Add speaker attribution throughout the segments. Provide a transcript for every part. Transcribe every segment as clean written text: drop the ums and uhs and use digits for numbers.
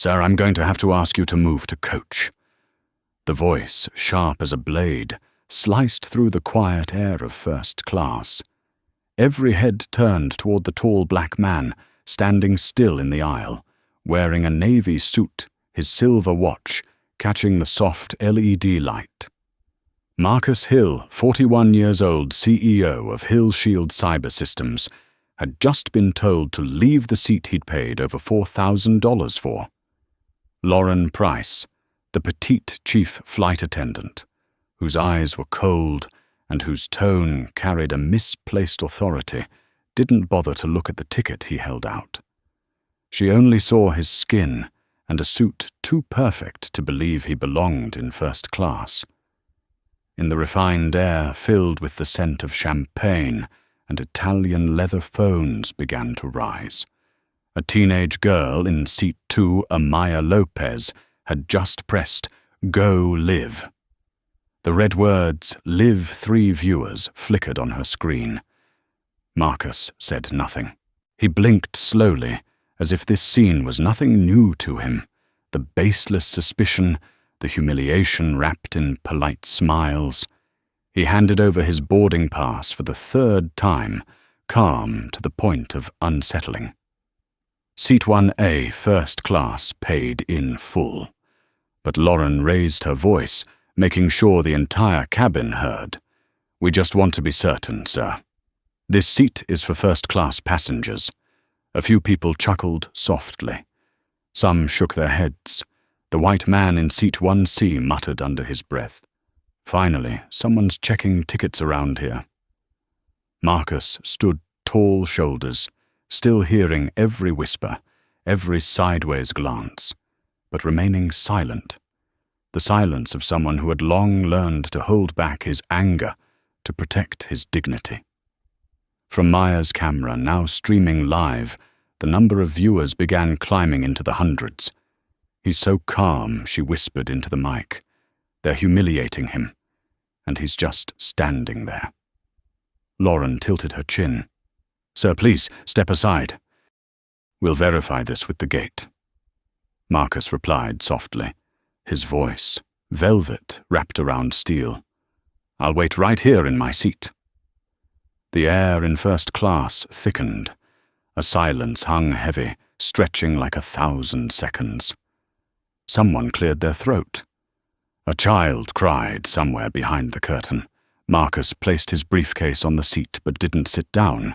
Speaker 1: "Sir, I'm going to have to ask you to move to coach." The voice, sharp as a blade, sliced through the quiet air of first class. Every head turned toward the tall black man, standing still in the aisle, wearing a navy suit, his silver watch catching the soft LED light. Marcus Hill, 41 years old, CEO of HillShield Cyber Systems, had just been told to leave the seat he'd paid over $4,000 for. Lauren Price, the petite chief flight attendant, whose eyes were cold and whose tone carried a misplaced authority, didn't bother to look at the ticket he held out. She only saw his skin and a suit too perfect to believe he belonged in first class. In the refined air filled with the scent of champagne and Italian leather phones began to rise. A teenage girl in seat 2, Amaya Lopez, had just pressed "Go Live." The red words "Live 3 viewers" flickered on her screen. Marcus said nothing. He blinked slowly, as if this scene was nothing new to him. The baseless suspicion, the humiliation wrapped in polite smiles. He handed over his boarding pass for the 3rd time, calm to the point of unsettling. Seat 1A, first class, paid in full. But Lauren raised her voice, making sure the entire cabin heard. "We just want to be certain, sir. This seat is for first-class passengers." A few people chuckled softly. Some shook their heads. The white man in seat 1C muttered under his breath, "Finally, someone's checking tickets around here." Marcus stood tall shoulders, still hearing every whisper, every sideways glance, but remaining silent. The silence of someone who had long learned to hold back his anger to protect his dignity. From Maya's camera, now streaming live, the number of viewers began climbing into the hundreds. "He's so calm," she whispered into the mic. "They're humiliating him, and he's just standing there." Lauren tilted her chin. "Sir, please, step aside. We'll verify this with the gate." Marcus replied softly, his voice velvet wrapped around steel. "I'll wait right here in my seat." The air in first class thickened. A silence hung heavy, stretching like 1,000 seconds. Someone cleared their throat. A child cried somewhere behind the curtain. Marcus placed his briefcase on the seat but didn't sit down.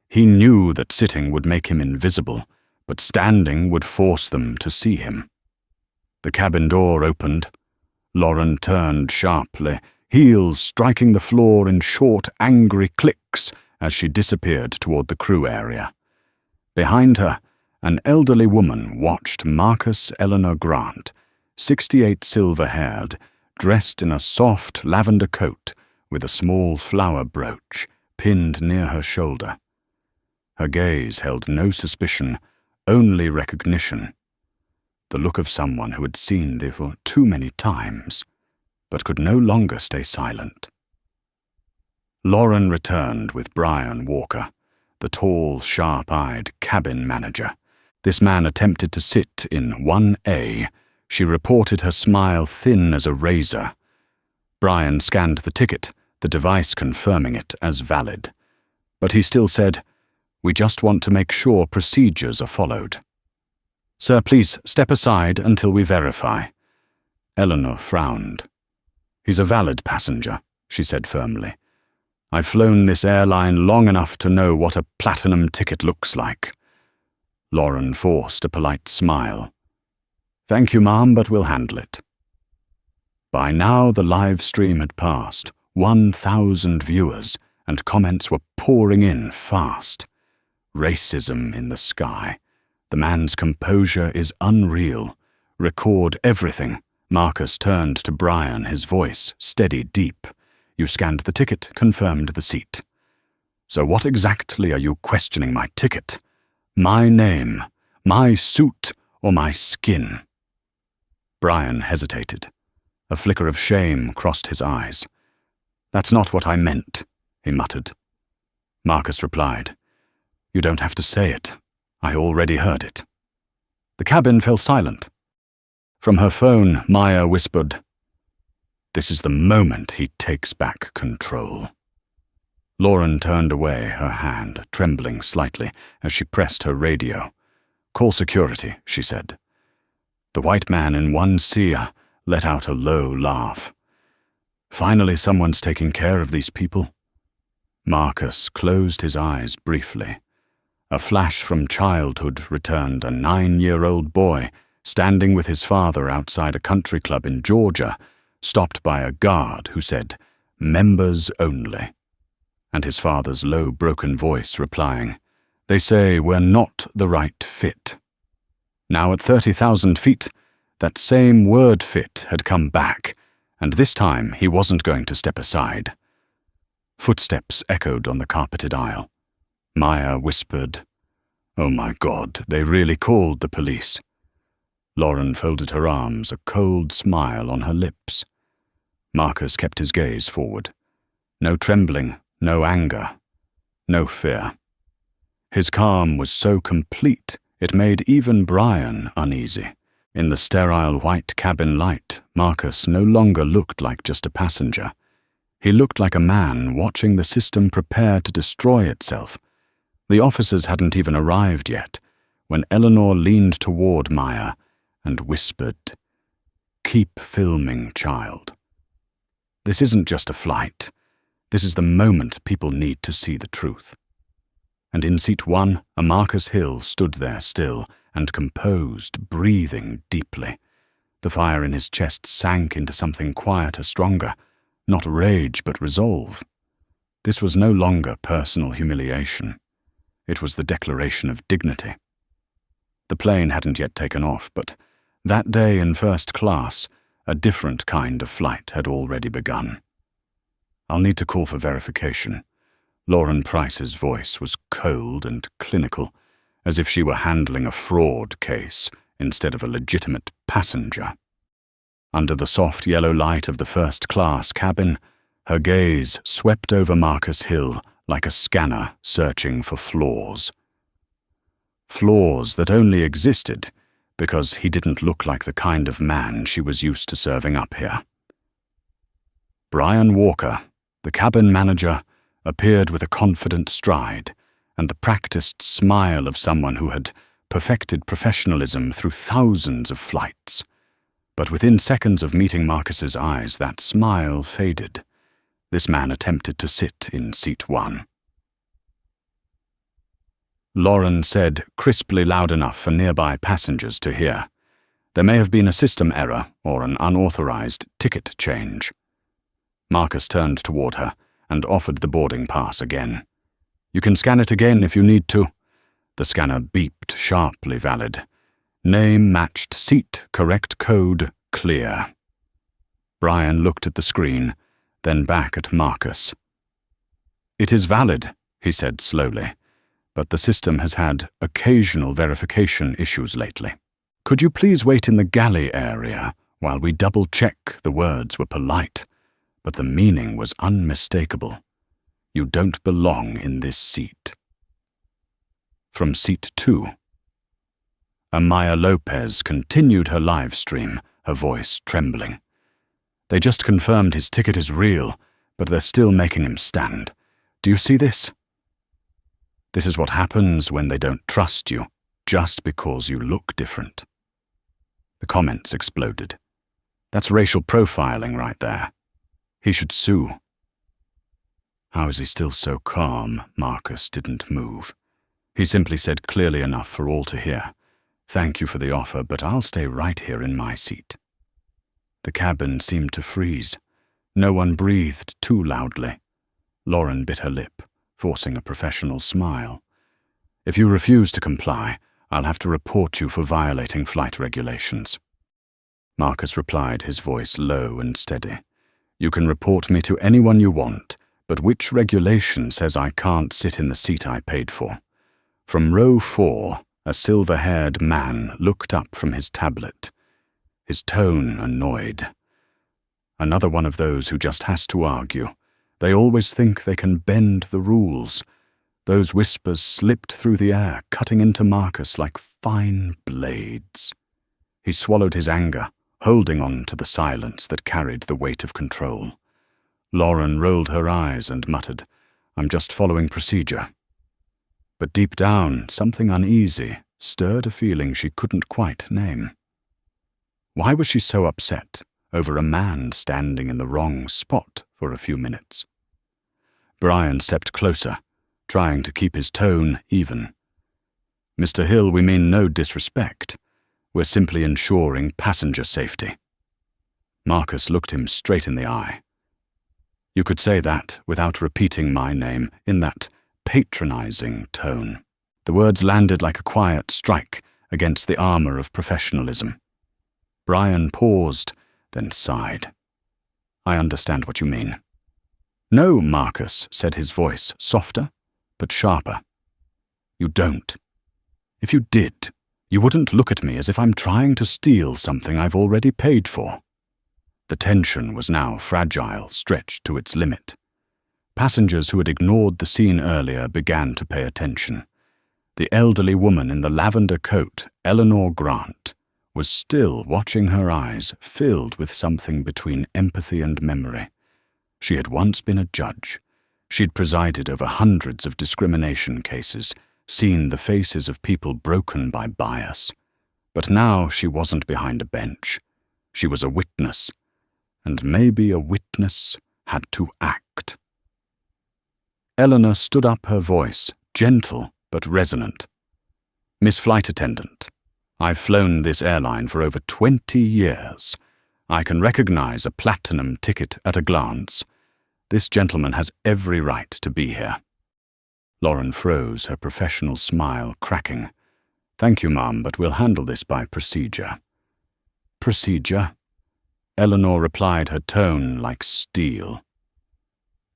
Speaker 1: He knew that sitting would make him invisible, but standing would force them to see him. The cabin door opened. Lauren turned sharply, heels striking the floor in short, angry clicks as she disappeared toward the crew area. Behind her, an elderly woman watched Marcus Eleanor Grant, 68 silver-haired, dressed in a soft lavender coat with a small flower brooch pinned near her shoulder. Her gaze held no suspicion, only recognition. The look of someone who had seen this too many times, but could no longer stay silent. Lauren returned with Brian Walker, the tall, sharp-eyed cabin manager. This man attempted to sit in 1A. She reported her smile thin as a razor. Brian scanned the ticket, the device confirming it as valid. But he still said, "We just want to make sure procedures are followed." "Sir, please step aside until we verify." Eleanor frowned. "He's a valid passenger," she said firmly. "I've flown this airline long enough to know what a platinum ticket looks like." Lauren forced a polite smile. "Thank you, ma'am, but we'll handle it." By now the live stream had passed 1,000 viewers, and comments were pouring in fast. Racism in the sky. The man's composure is unreal. Record everything. Marcus turned to Brian, his voice steady deep. "You scanned the ticket, confirmed the seat. So what exactly are you questioning my ticket? My name, my suit, or my skin?" Brian hesitated. A flicker of shame crossed his eyes. "That's not what I meant," he muttered. Marcus replied, "You don't have to say it. I already heard it." The cabin fell silent. From her phone, Maya whispered, "This is the moment he takes back control." Lauren turned away, her hand trembling slightly as she pressed her radio. "Call security," she said. The white man in 1C let out a low laugh. "Finally someone's taking care of these people." Marcus closed his eyes briefly. A flash from childhood returned a 9-year-old boy standing with his father outside a country club in Georgia, stopped by a guard who said, "Members only," and his father's low, broken voice replying, "They say we're not the right fit." Now at 30,000 feet, that same word fit had come back, and this time he wasn't going to step aside. Footsteps echoed on the carpeted aisle. Maya whispered, "Oh my God, they really called the police." Lauren folded her arms, a cold smile on her lips. Marcus kept his gaze forward. No trembling, no anger, no fear. His calm was so complete it made even Brian uneasy. In the sterile white cabin light, Marcus no longer looked like just a passenger. He looked like a man watching the system prepare to destroy itself. The officers hadn't even arrived yet, when Eleanor leaned toward Maya and whispered, "Keep filming, child. This isn't just a flight. This is the moment people need to see the truth." And in seat 1, a Marcus Hill stood there still and composed, breathing deeply. The fire in his chest sank into something quieter, stronger, not rage but resolve. This was no longer personal humiliation. It was the declaration of dignity. The plane hadn't yet taken off, but that day in first class, a different kind of flight had already begun. "I'll need to call for verification." Lauren Price's voice was cold and clinical, as if she were handling a fraud case instead of a legitimate passenger. Under the soft yellow light of the first-class cabin, her gaze swept over Marcus Hill like a scanner searching for flaws. Flaws that only existed because he didn't look like the kind of man she was used to serving up here. Brian Walker, the cabin manager, appeared with a confident stride and the practiced smile of someone who had perfected professionalism through thousands of flights. But within seconds of meeting Marcus's eyes, that smile faded. This man attempted to sit in seat 1. Lauren said, crisply loud enough for nearby passengers to hear, "There may have been a system error or an unauthorized ticket change." Marcus turned toward her and offered the boarding pass again. "You can scan it again if you need to." The scanner beeped, sharply valid. "Name matched seat, correct code, clear." Brian looked at the screen, then back at Marcus. "It is valid," he said slowly, "but the system has had occasional verification issues lately. Could you please wait in the galley area while we double-check the words were polite, but the meaning was unmistakable. You don't belong in this seat." From seat 2. Amaya Lopez continued her live stream, her voice trembling. "They just confirmed his ticket is real, but they're still making him stand. Do you see this? This is what happens when they don't trust you, just because you look different." The comments exploded. "That's racial profiling right there. He should sue." How is he still so calm? Marcus didn't move. He simply said clearly enough for all to hear, "Thank you for the offer, but I'll stay right here in my seat." The cabin seemed to freeze. No one breathed too loudly. Lauren bit her lip, forcing a professional smile. "If you refuse to comply, I'll have to report you for violating flight regulations." Marcus replied, his voice low and steady. "You can report me to anyone you want, but which regulation says I can't sit in the seat I paid for?" From row 4, a silver-haired man looked up from his tablet, his tone annoyed. "Another one of those who just has to argue. They always think they can bend the rules. Those whispers slipped through the air, cutting into Marcus like fine blades. He swallowed his anger, holding on to the silence that carried the weight of control. Lauren rolled her eyes and muttered, "I'm just following procedure." But deep down, something uneasy stirred a feeling she couldn't quite name. Why was she so upset over a man standing in the wrong spot for a few minutes? Brian stepped closer, trying to keep his tone even. "Mr. Hill, we mean no disrespect. We're simply ensuring passenger safety." Marcus looked him straight in the eye. "You could say that without repeating my name in that patronizing tone." The words landed like a quiet strike against the armor of professionalism. Brian paused, then sighed. "I understand what you mean." "No, Marcus," said his voice, softer but sharper. "You don't. If you did, you wouldn't look at me as if I'm trying to steal something I've already paid for." The tension was now fragile, stretched to its limit. Passengers who had ignored the scene earlier began to pay attention. The elderly woman in the lavender coat, Eleanor Grant, was still watching, her eyes filled with something between empathy and memory. She had once been a judge. She'd presided over hundreds of discrimination cases, seen the faces of people broken by bias. But now she wasn't behind a bench. She was a witness, and maybe a witness had to act. Eleanor stood up, her voice gentle but resonant. "Miss Flight Attendant, I've flown this airline for over 20 years. I can recognize a platinum ticket at a glance. This gentleman has every right to be here." Lauren froze, her professional smile cracking. "Thank you, Ma'am, but we'll handle this by procedure." "Procedure?" Eleanor replied, her tone like steel.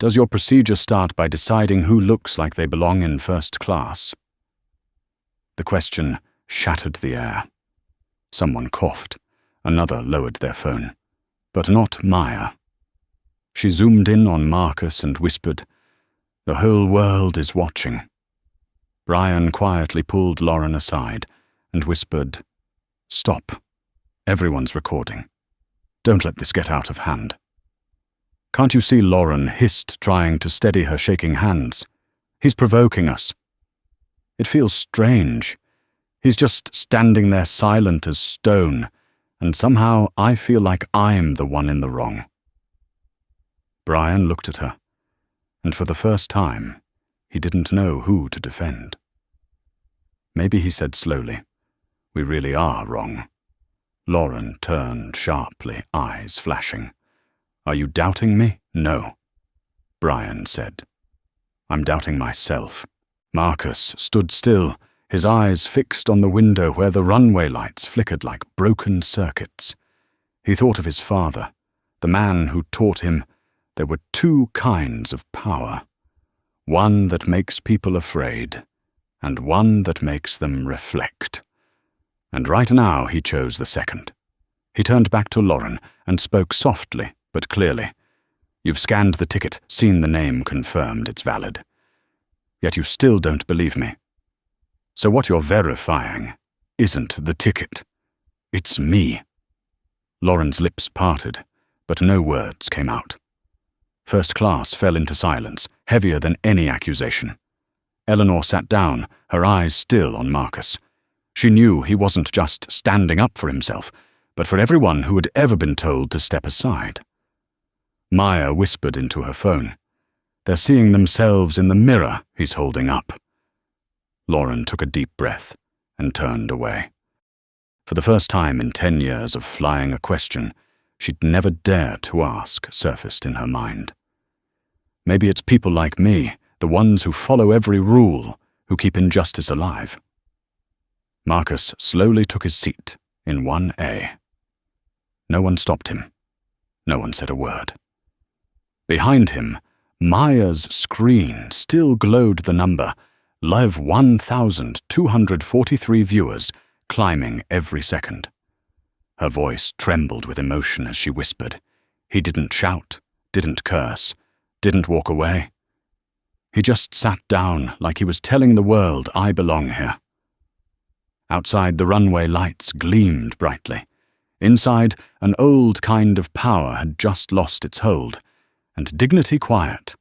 Speaker 1: "Does your procedure start by deciding who looks like they belong in first class?" The question shattered the air. Someone coughed. Another lowered their phone. But not Maya. She zoomed in on Marcus and whispered, "The whole world is watching." Brian quietly pulled Lauren aside and whispered, "Stop. Everyone's recording. Don't let this get out of hand." "Can't you see?" Lauren hissed, trying to steady her shaking hands. "He's provoking us." "It feels strange. He's just standing there silent as stone, and somehow I feel like I'm the one in the wrong." Brian looked at her, and for the first time, he didn't know who to defend. Maybe he said slowly, "We really are wrong." Lauren turned sharply, eyes flashing. "Are you doubting me?" "No," Brian said. "I'm doubting myself." Marcus stood still, his eyes fixed on the window where the runway lights flickered like broken circuits. He thought of his father, the man who taught him there were two kinds of power, one that makes people afraid, and one that makes them reflect. And right now he chose the second. He turned back to Lauren and spoke softly but clearly. "You've scanned the ticket, seen the name confirmed, it's valid. Yet you still don't believe me. So what you're verifying isn't the ticket. It's me." Lauren's lips parted, but no words came out. First class fell into silence, heavier than any accusation. Eleanor sat down, her eyes still on Marcus. She knew he wasn't just standing up for himself, but for everyone who had ever been told to step aside. Maya whispered into her phone, "They're seeing themselves in the mirror he's holding up." Lauren took a deep breath and turned away. For the first time in 10 years of flying, a question she'd never dared to ask surfaced in her mind. Maybe it's people like me, the ones who follow every rule, who keep injustice alive. Marcus slowly took his seat in 1A. No one stopped him. No one said a word. Behind him, Maya's screen still glowed the number, live 1,243 viewers, climbing every second. Her voice trembled with emotion as she whispered. He didn't shout, didn't curse, didn't walk away. He just sat down like he was telling the world, "I belong here." Outside, the runway lights gleamed brightly. Inside, an old kind of power had just lost its hold, and dignity quiet,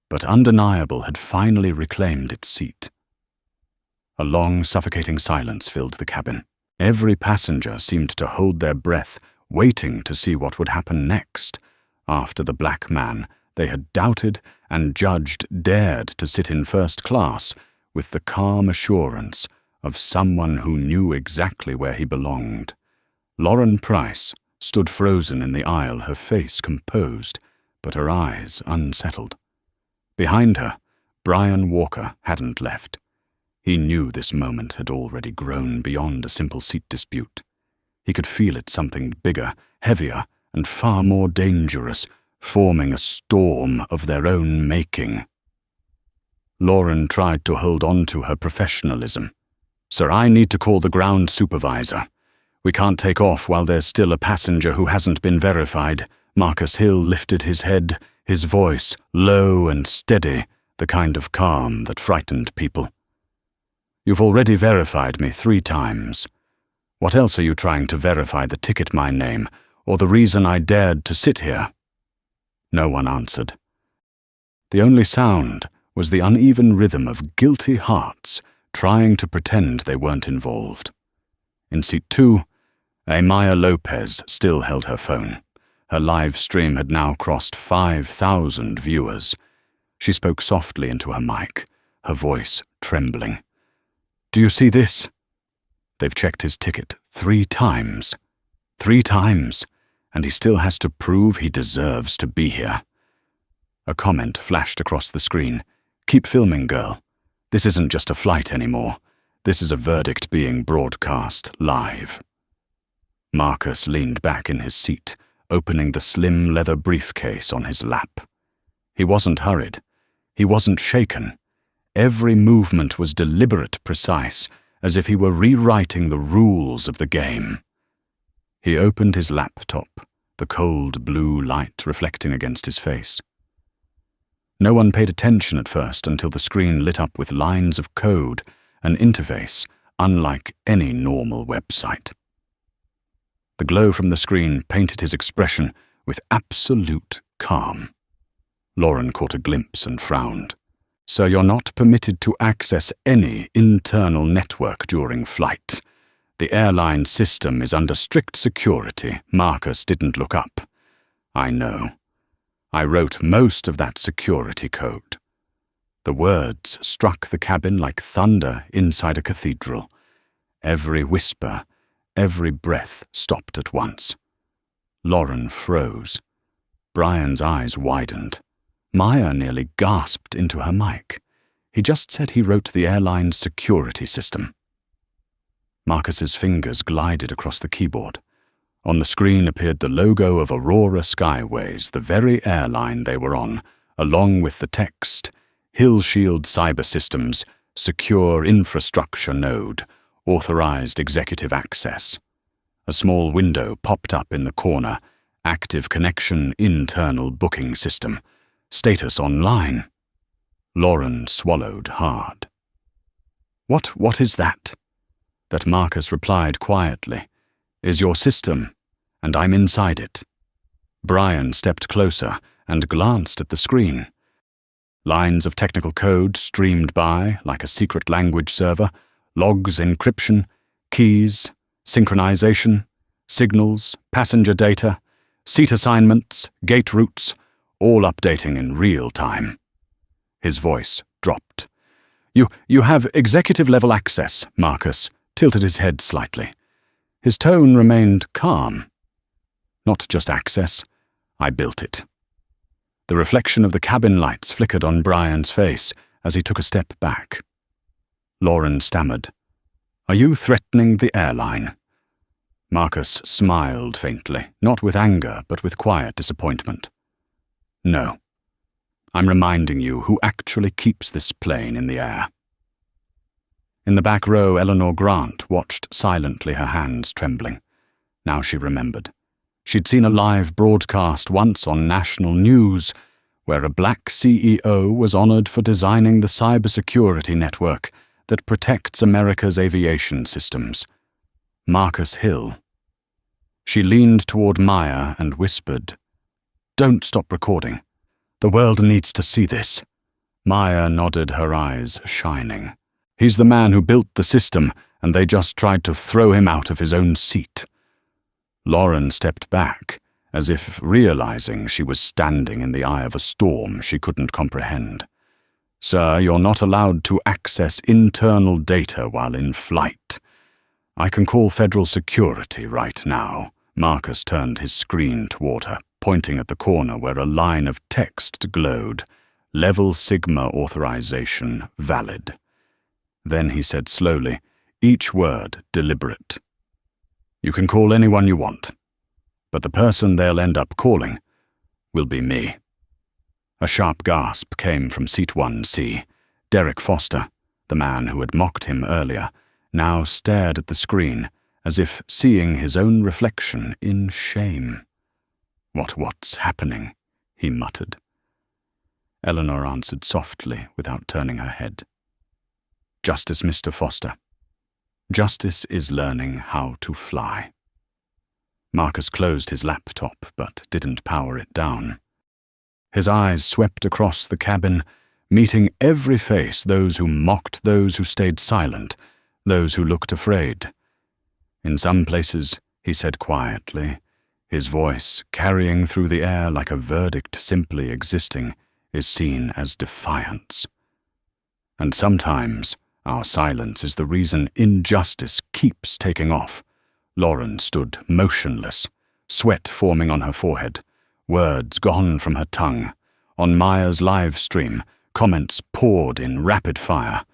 Speaker 1: but undeniable, had finally reclaimed its seat. A long, suffocating silence filled the cabin. Every passenger seemed to hold their breath, waiting to see what would happen next, after the black man they had doubted and judged dared to sit in first class with the calm assurance of someone who knew exactly where he belonged. Lauren Price stood frozen in the aisle, her face composed, but her eyes unsettled. Behind her, Brian Walker hadn't left. He knew this moment had already grown beyond a simple seat dispute. He could feel it something bigger, heavier, and far more dangerous, forming a storm of their own making. Lauren tried to hold on to her professionalism. "Sir, I need to call the ground supervisor. We can't take off while there's still a passenger who hasn't been verified." Marcus Hill lifted his head, his voice low and steady, the kind of calm that frightened people. "You've already verified me 3 times. What else are you trying to verify? The ticket, my name, or the reason I dared to sit here?" No one answered. The only sound was the uneven rhythm of guilty hearts trying to pretend they weren't involved. In seat 2, Amaya Lopez still held her phone. Her live stream had now crossed 5,000 viewers. She spoke softly into her mic, her voice trembling. "Do you see this? They've checked his ticket 3 times. 3 times, and he still has to prove he deserves to be here." A comment flashed across the screen. "Keep filming, girl. This isn't just a flight anymore. This is a verdict being broadcast live." Marcus leaned back in his seat, opening the slim leather briefcase on his lap. He wasn't hurried. He wasn't shaken. Every movement was deliberate, precise, as if he were rewriting the rules of the game. He opened his laptop, the cold blue light reflecting against his face. No one paid attention at first until the screen lit up with lines of code, an interface unlike any normal website. The glow from the screen painted his expression with absolute calm. Lauren caught a glimpse and frowned. "Sir, you're not permitted to access any internal network during flight. The airline system is under strict security." Marcus didn't look up. "I know. I wrote most of that security code." The words struck the cabin like thunder inside a cathedral. Every whisper, every breath stopped at once. Lauren froze. Brian's eyes widened. Maya nearly gasped into her mic. He just said he wrote the airline's security system. Marcus's fingers glided across the keyboard. On the screen appeared the logo of Aurora Skyways, the very airline they were on, along with the text, "HillShield Cyber Systems, Secure Infrastructure Node, Authorized Executive Access." A small window popped up in the corner, "Active Connection Internal Booking System. Status online." Lauren swallowed hard. What is that?" That Marcus replied quietly. "Is your system, and I'm inside it." Brian stepped closer and glanced at the screen. Lines of technical code streamed by like a secret language server, logs, encryption, keys, synchronization, signals, passenger data, seat assignments, gate routes, all updating in real time. His voice dropped. You have executive-level access," Marcus tilted his head slightly. His tone remained calm. "Not just access, I built it." The reflection of the cabin lights flickered on Brian's face as he took a step back. Lauren stammered, "Are you threatening the airline?" Marcus smiled faintly, not with anger, but with quiet disappointment. "No. I'm reminding you who actually keeps this plane in the air." In the back row, Eleanor Grant watched silently, her hands trembling. Now she remembered. She'd seen a live broadcast once on national news, where a black CEO was honored for designing the cybersecurity network that protects America's aviation systems. Marcus Hill. She leaned toward Maya and whispered, "Don't stop recording. The world needs to see this." Maya nodded, her eyes shining. "He's the man who built the system, and they just tried to throw him out of his own seat." Lauren stepped back, as if realizing she was standing in the eye of a storm she couldn't comprehend. "Sir, you're not allowed to access internal data while in flight. I can call federal security right now." Marcus turned his screen toward her, pointing at the corner where a line of text glowed. "Level Sigma authorization valid." Then he said slowly, each word deliberate, "You can call anyone you want, but the person they'll end up calling will be me." A sharp gasp came from Seat 1C. Derek Foster, the man who had mocked him earlier, now stared at the screen as if seeing his own reflection in shame. What's happening?" he muttered. Eleanor answered softly without turning her head. "Justice, Mr. Foster. Justice is learning how to fly." Marcus closed his laptop but didn't power it down. His eyes swept across the cabin, meeting every face, those who mocked, those who stayed silent, those who looked afraid. "In some places," he said quietly, his voice carrying through the air like a verdict simply existing, is seen as defiance. And sometimes our silence is the reason injustice keeps taking off." Lauren stood motionless, sweat forming on her forehead, words gone from her tongue. On Maya's live stream, comments poured in rapid fire.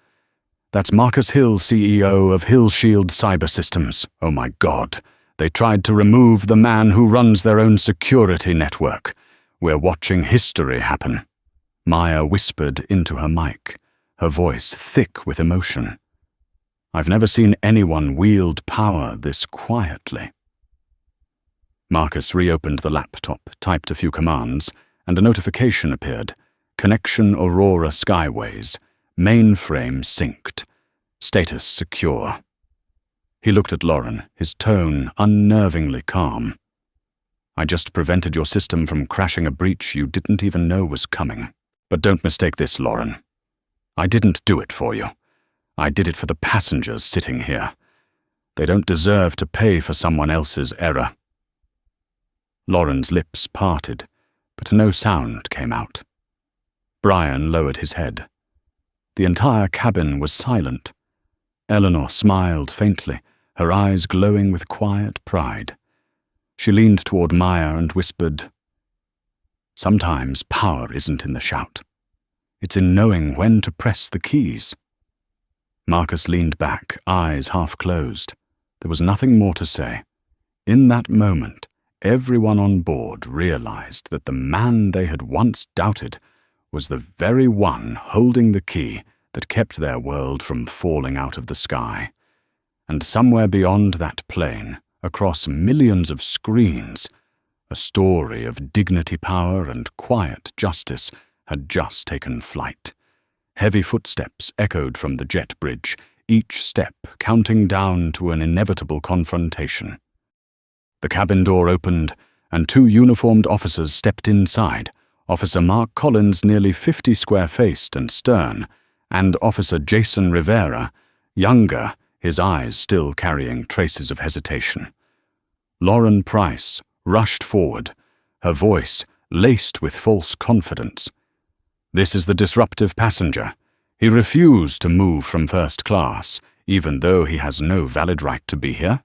Speaker 1: "That's Marcus Hill, CEO of HillShield Cyber Systems. Oh my God. They tried to remove the man who runs their own security network. We're watching history happen." Maya whispered into her mic, her voice thick with emotion. "I've never seen anyone wield power this quietly." Marcus reopened the laptop, typed a few commands, and a notification appeared. "Connection Aurora Skyways. Mainframe synced. Status secure." He looked at Lauren, his tone unnervingly calm. "I just prevented your system from crashing a breach you didn't even know was coming. But don't mistake this, Lauren. I didn't do it for you. I did it for the passengers sitting here. They don't deserve to pay for someone else's error." Lauren's lips parted, but no sound came out. Brian lowered his head. The entire cabin was silent. Eleanor smiled faintly, her eyes glowing with quiet pride. She leaned toward Maya and whispered, "Sometimes power isn't in the shout. It's in knowing when to press the keys." Marcus leaned back, eyes half closed. There was nothing more to say. In that moment, everyone on board realized that the man they had once doubted was the very one holding the key that kept their world from falling out of the sky. And somewhere beyond that plane, across millions of screens, a story of dignity, power, and quiet justice had just taken flight. Heavy footsteps echoed from the jet bridge, each step counting down to an inevitable confrontation. The cabin door opened, and two uniformed officers stepped inside. Officer Mark Collins, nearly 50 square-faced and stern, and Officer Jason Rivera, younger, his eyes still carrying traces of hesitation. Lauren Price rushed forward, her voice laced with false confidence. "This is the disruptive passenger. He refused to move from first class, even though he has no valid right to be here."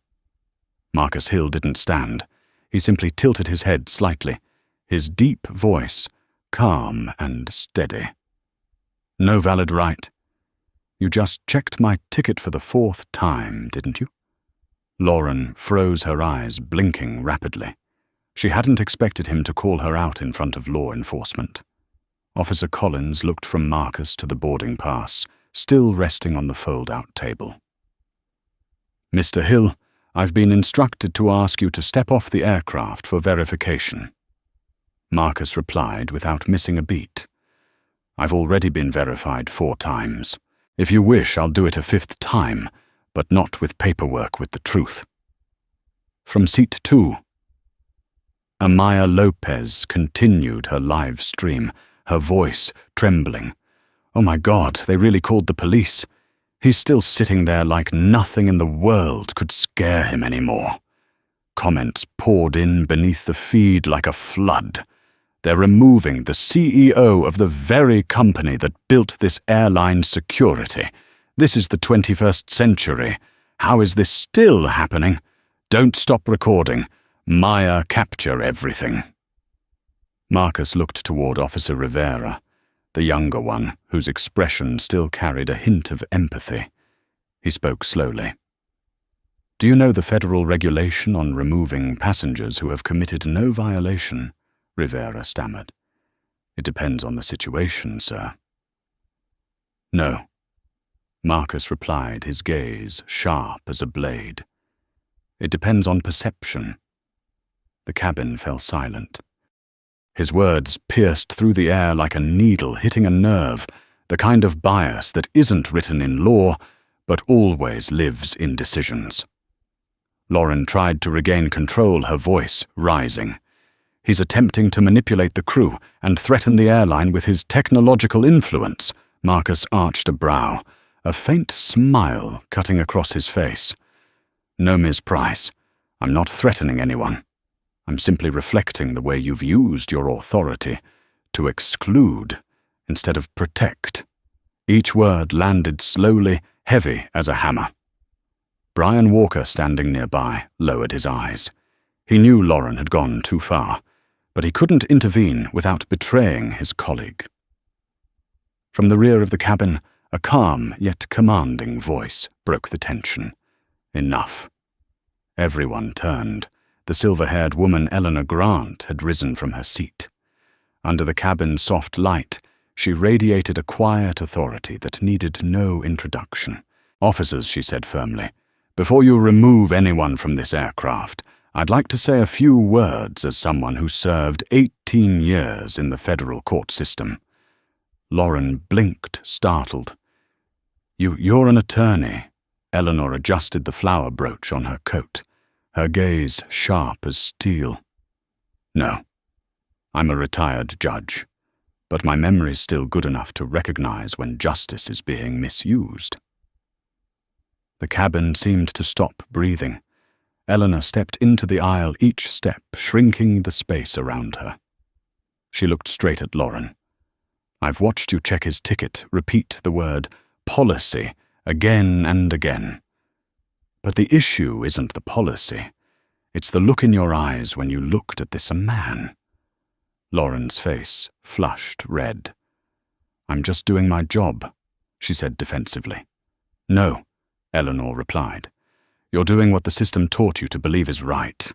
Speaker 1: Marcus Hill didn't stand. He simply tilted his head slightly, his deep voice calm and steady. "No valid right. You just checked my ticket for the 4th time, didn't you?" Lauren froze her eyes, blinking rapidly. She hadn't expected him to call her out in front of law enforcement. Officer Collins looked from Marcus to the boarding pass, still resting on the fold-out table. "Mr. Hill, I've been instructed to ask you to step off the aircraft for verification." Marcus replied without missing a beat. "I've already been verified 4 times. If you wish, I'll do it a 5th time, but not with paperwork with the truth." From seat 2. Amaya Lopez continued her live stream, her voice trembling. Oh my God, they really called the police. He's still sitting there like nothing in the world could scare him anymore. Comments poured in beneath the feed like a flood. They're removing the CEO of the very company that built this airline security. This is the 21st century. How is this still happening? Don't stop recording. Maya, capture everything. Marcus looked toward Officer Rivera, the younger one, whose expression still carried a hint of empathy. He spoke slowly. "Do you know the federal regulation on removing passengers who have committed no violation?" Rivera stammered. "It depends on the situation, sir." "No," Marcus replied, his gaze sharp as a blade. "It depends on perception." The cabin fell silent. His words pierced through the air like a needle hitting a nerve, the kind of bias that isn't written in law, but always lives in decisions. Lauren tried to regain control, her voice rising. "He's attempting to manipulate the crew and threaten the airline with his technological influence." Marcus arched a brow, a faint smile cutting across his face. "No, Ms. Price, I'm not threatening anyone. I'm simply reflecting the way you've used your authority to exclude instead of protect." Each word landed slowly, heavy as a hammer. Brian Walker, standing nearby, lowered his eyes. He knew Lauren had gone too far, but he couldn't intervene without betraying his colleague. From the rear of the cabin, a calm yet commanding voice broke the tension. Enough. Everyone turned. The silver-haired woman Eleanor Grant had risen from her seat. Under the cabin's soft light, she radiated a quiet authority that needed no introduction. "Officers," she said firmly, "before you remove anyone from this aircraft, I'd like to say a few words as someone who served 18 years in the federal court system." Lauren blinked, startled. You're an attorney." Eleanor adjusted the flower brooch on her coat, her gaze sharp as steel. "No, I'm a retired judge, but my memory's still good enough to recognize when justice is being misused." The cabin seemed to stop breathing. Eleanor stepped into the aisle, each step shrinking the space around her. She looked straight at Lauren. "I've watched you check his ticket, repeat the word policy again and again. But the issue isn't the policy. It's the look in your eyes when you looked at this man." Lauren's face flushed red. "I'm just doing my job," she said defensively. "No," Eleanor replied. "You're doing what the system taught you to believe is right.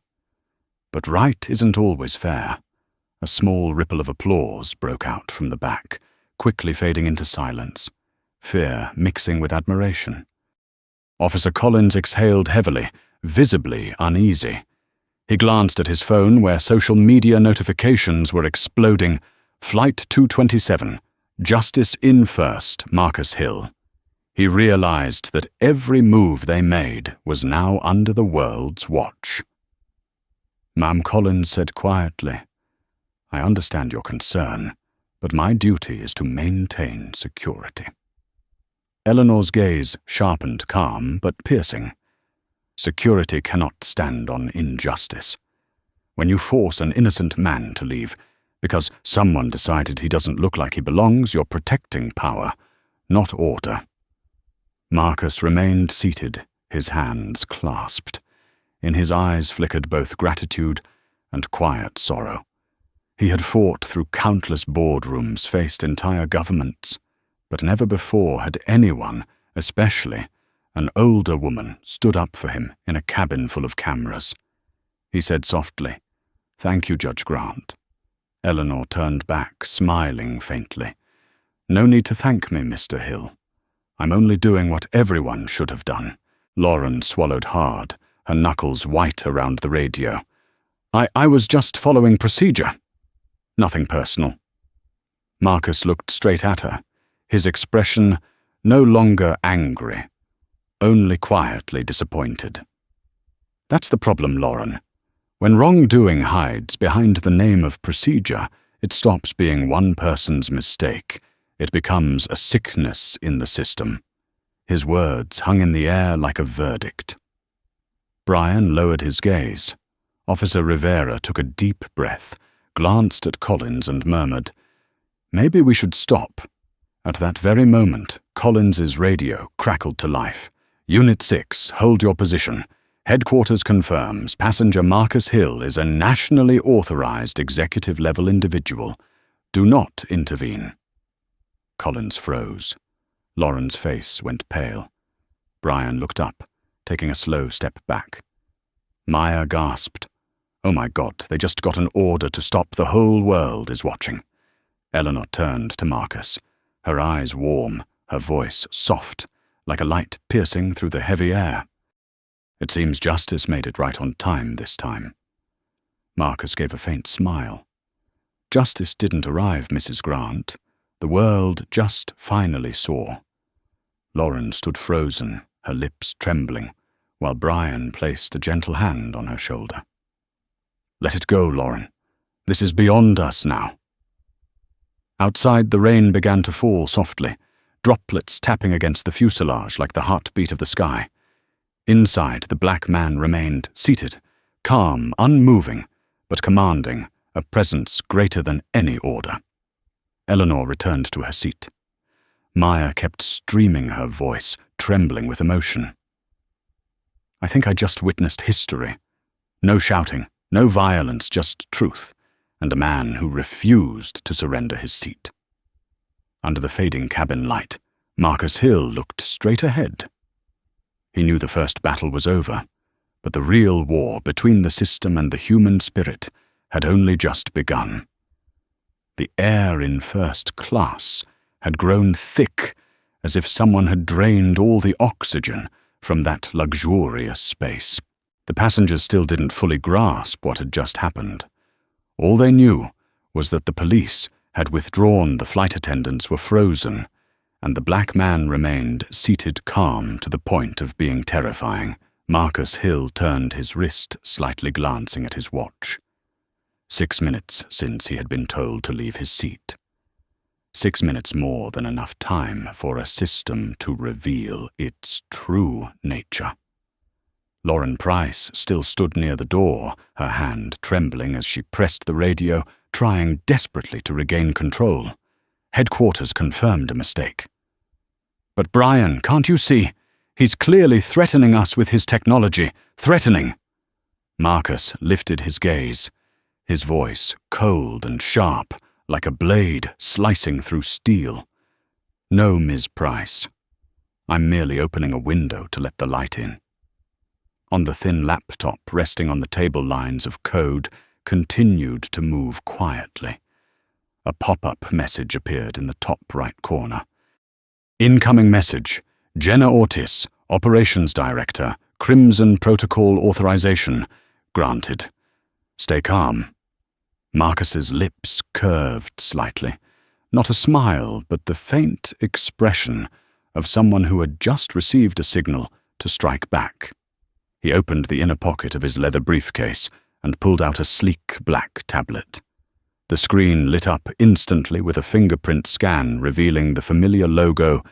Speaker 1: But right isn't always fair." A small ripple of applause broke out from the back, quickly fading into silence, fear mixing with admiration. Officer Collins exhaled heavily, visibly uneasy. He glanced at his phone where social media notifications were exploding. "Flight 227, Justice in first, Marcus Hill." He realized that every move they made was now under the world's watch. Ma'am Collins said quietly, "I understand your concern, but my duty is to maintain security." Eleanor's gaze sharpened, calm but piercing. Security cannot stand on injustice. When you force an innocent man to leave because someone decided he doesn't look like he belongs, you're protecting power, not order. Marcus remained seated, his hands clasped. In his eyes flickered both gratitude and quiet sorrow. He had fought through countless boardrooms, faced entire governments, but never before had anyone, especially an older woman, stood up for him in a cabin full of cameras. He said softly, "Thank you, Judge Grant." Eleanor turned back, smiling faintly. "No need to thank me, Mr. Hill. I'm only doing what everyone should have done." Lauren swallowed hard, her knuckles white around the radio. I was just following procedure." Nothing personal. Marcus looked straight at her, his expression no longer angry, only quietly disappointed. That's the problem, Lauren. When wrongdoing hides behind the name of procedure, it stops being one person's mistake. It becomes a sickness in the system. His words hung in the air like a verdict. Brian lowered his gaze. Officer Rivera took a deep breath, glanced at Collins and murmured, "Maybe we should stop." At that very moment, Collins's radio crackled to life. "Unit 6, hold your position. Headquarters confirms passenger Marcus Hill is a nationally authorized executive-level individual. Do not intervene." Collins froze. Lauren's face went pale. Brian looked up, taking a slow step back. Maya gasped. "Oh my God, they just got an order to stop. The whole world is watching." Eleanor turned to Marcus, her eyes warm, her voice soft, like a light piercing through the heavy air. "It seems justice made it right on time this time." Marcus gave a faint smile. Justice didn't arrive, Mrs. Grant. The world just finally saw. Lauren stood frozen, her lips trembling, while Brian placed a gentle hand on her shoulder. "Let it go, Lauren. This is beyond us now." Outside, the rain began to fall softly, droplets tapping against the fuselage like the heartbeat of the sky. Inside, the black man remained seated, calm, unmoving, but commanding, a presence greater than any order. Eleanor returned to her seat. Maya kept streaming her voice, trembling with emotion. "I think I just witnessed history. No shouting, no violence, just truth, and a man who refused to surrender his seat." Under the fading cabin light, Marcus Hill looked straight ahead. He knew the first battle was over, but the real war between the system and the human spirit had only just begun. The air in first class had grown thick, as if someone had drained all the oxygen from that luxurious space. The passengers still didn't fully grasp what had just happened. All they knew was that the police had withdrawn, the flight attendants were frozen, and the black man remained seated calm to the point of being terrifying. Marcus Hill turned his wrist, slightly glancing at his watch. 6 minutes since he had been told to leave his seat. 6 minutes more than enough time for a system to reveal its true nature. Lauren Price still stood near the door, her hand trembling as she pressed the radio, trying desperately to regain control. Headquarters confirmed a mistake. "But Brian, can't you see? He's clearly threatening us with his technology. Threatening." Marcus lifted his gaze, his voice cold and sharp, like a blade slicing through steel. "No, Ms. Price. I'm merely opening a window to let the light in." On the thin laptop resting on the table, lines of code continued to move quietly. A pop-up message appeared in the top right corner. "Incoming message. Jenna Ortiz, Operations Director, Crimson Protocol Authorization. Granted. Stay calm." Marcus's lips curved slightly. Not a smile, but the faint expression of someone who had just received a signal to strike back. He opened the inner pocket of his leather briefcase and pulled out a sleek black tablet. The screen lit up instantly with a fingerprint scan revealing the familiar logo,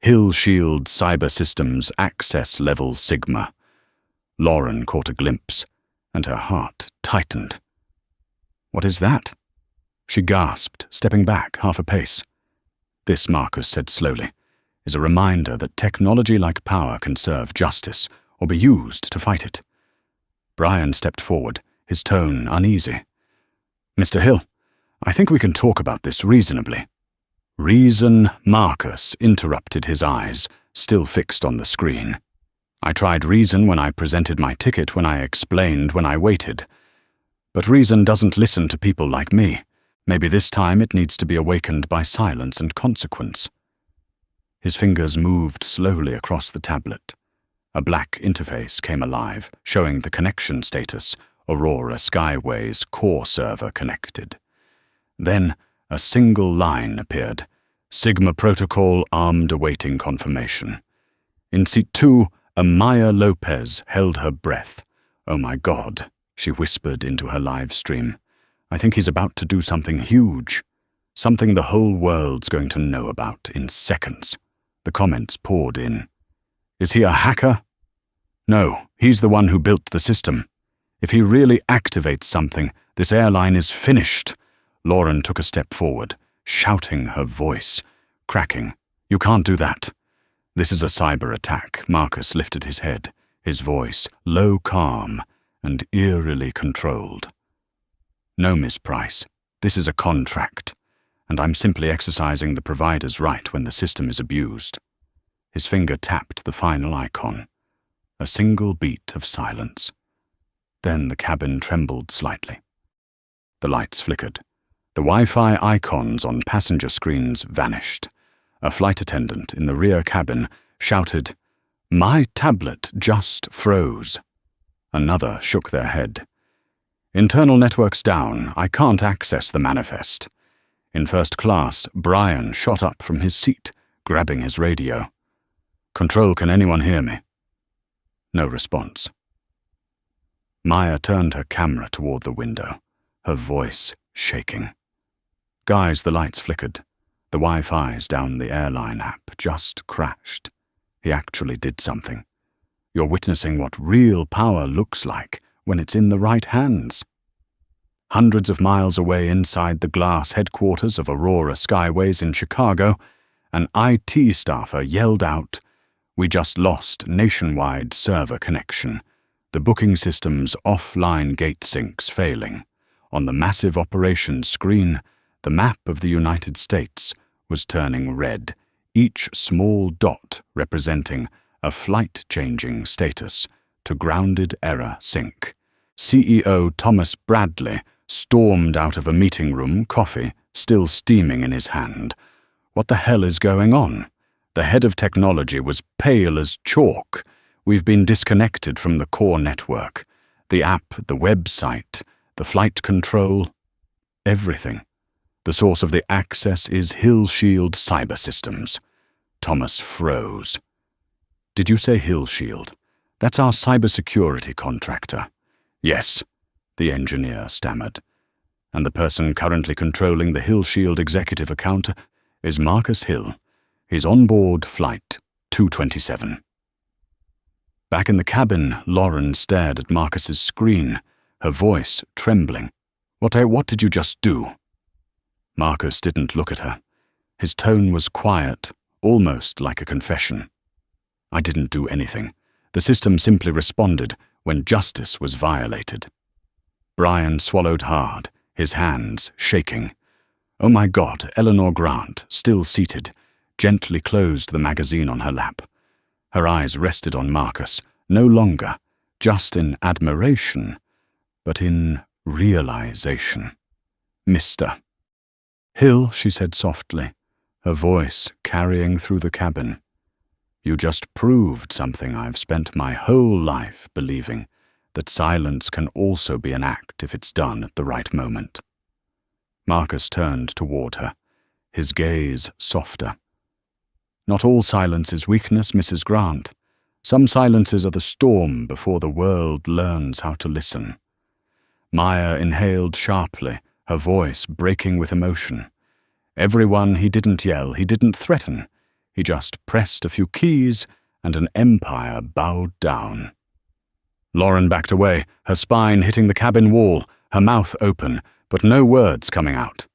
Speaker 1: HillShield Cyber Systems Access Level Sigma. Lauren caught a glimpse, and her heart tightened. "What is that?" She gasped, stepping back half a pace. "This," Marcus said slowly, "is a reminder that technology like power can serve justice or be used to fight it." Brian stepped forward, his tone uneasy. "Mr. Hill, I think we can talk about this reasonably." "Reason?" Marcus interrupted, his eyes still fixed on the screen. "I tried reason when I presented my ticket, when I explained, when I waited. But reason doesn't listen to people like me. Maybe this time it needs to be awakened by silence and consequence." His fingers moved slowly across the tablet. A black interface came alive, showing the connection status, Aurora Skyways core server connected. Then a single line appeared. Sigma Protocol armed awaiting confirmation. In seat 2, Amaya Lopez held her breath. "Oh my God," she whispered into her live stream. "I think he's about to do something huge. Something the whole world's going to know about in seconds." The comments poured in. "Is he a hacker?" "No, he's the one who built the system. If he really activates something, this airline is finished." Lauren took a step forward, shouting, her voice cracking. "You can't do that." "This is a cyber attack." Marcus lifted his head, his voice low, calm, and eerily controlled. "No, Miss Price, this is a contract, and I'm simply exercising the provider's right when the system is abused." His finger tapped the final icon. A single beat of silence. Then the cabin trembled slightly. The lights flickered. The Wi-Fi icons on passenger screens vanished. A flight attendant in the rear cabin shouted, "My tablet just froze." Another shook their head. "Internal networks down. I can't access the manifest." In first class, Brian shot up from his seat, grabbing his radio. "Control, can anyone hear me?" No response. Maya turned her camera toward the window, her voice shaking. "Guys, the lights flickered. The Wi-Fi's down the airline app just crashed. He actually did something. You're witnessing what real power looks like when it's in the right hands." Hundreds of miles away inside the glass headquarters of Aurora Skyways in Chicago, an IT staffer yelled out, "We just lost nationwide server connection. The booking system's offline gate syncs failing." On the massive operations screen, the map of the United States was turning red, each small dot representing a flight-changing status to grounded error sync. CEO Thomas Bradley stormed out of a meeting room, coffee still steaming in his hand. "What the hell is going on?" The head of technology was pale as chalk. "We've been disconnected from the core network. The app, the website, the flight control, everything. The source of the access is HillShield Cyber Systems." Thomas froze. "Did you say HillShield? That's our cybersecurity contractor." "Yes," the engineer stammered. "And the person currently controlling the HillShield executive account is Marcus Hill. He's on board flight 227. Back in the cabin, Lauren stared at Marcus's screen, her voice trembling. What did you just do?" Marcus didn't look at her. His tone was quiet, almost like a confession. "I didn't do anything. The system simply responded when justice was violated." Brian swallowed hard, his hands shaking. "Oh my God," Eleanor Grant, still seated, gently closed the magazine on her lap. Her eyes rested on Marcus, no longer just in admiration, but in realization. "Mr. Hill," she said softly, her voice carrying through the cabin. "You just proved something I've spent my whole life believing, that silence can also be an act if it's done at the right moment." Marcus turned toward her, his gaze softer. "Not all silence is weakness, Mrs. Grant. Some silences are the storm before the world learns how to listen." Maya inhaled sharply, her voice breaking with emotion. "Everyone, he didn't yell, he didn't threaten. He just pressed a few keys and an empire bowed down." Lauren backed away, her spine hitting the cabin wall, her mouth open, but no words coming out.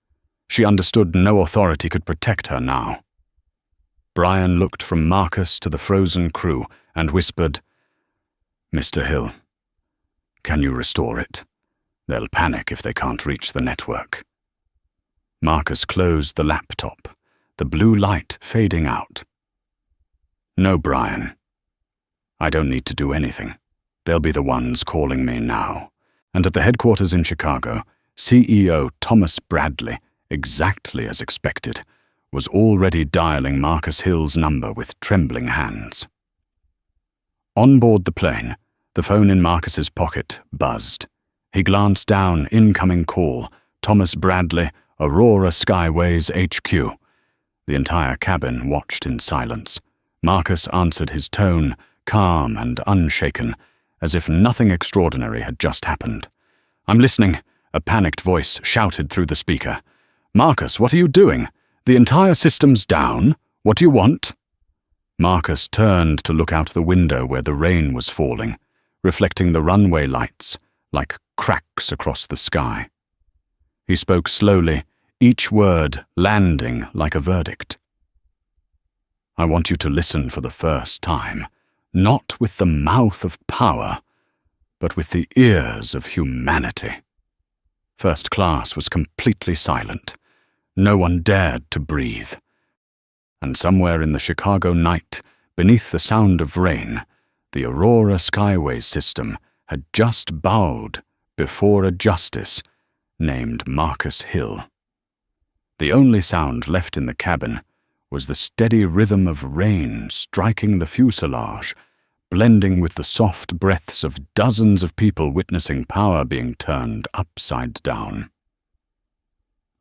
Speaker 1: She understood no authority could protect her now. Brian looked from Marcus to the frozen crew and whispered, "Mr. Hill, can you restore it? They'll panic if they can't reach the network." Marcus closed the laptop, the blue light fading out. "No, Brian. I don't need to do anything. They'll be the ones calling me now." And at the headquarters in Chicago, CEO Thomas Bradley, exactly as expected, was already dialing Marcus Hill's number with trembling hands. On board the plane, the phone in Marcus's pocket buzzed. He glanced down, incoming call, Thomas Bradley Aurora Skyways HQ. The entire cabin watched in silence. Marcus answered his tone, calm and unshaken, as if nothing extraordinary had just happened. "I'm listening," a panicked voice shouted through the speaker. "Marcus, what are you doing? The entire system's down. What do you want?" Marcus turned to look out the window where the rain was falling, reflecting the runway lights like cracks across the sky. He spoke slowly, each word landing like a verdict. "I want you to listen for the first time, not with the mouth of power, but with the ears of humanity." First class was completely silent. No one dared to breathe. And somewhere in the Chicago night, beneath the sound of rain, the Aurora Skyways system had just bowed before a justice named Marcus Hill. The only sound left in the cabin was the steady rhythm of rain striking the fuselage, blending with the soft breaths of dozens of people witnessing power being turned upside down.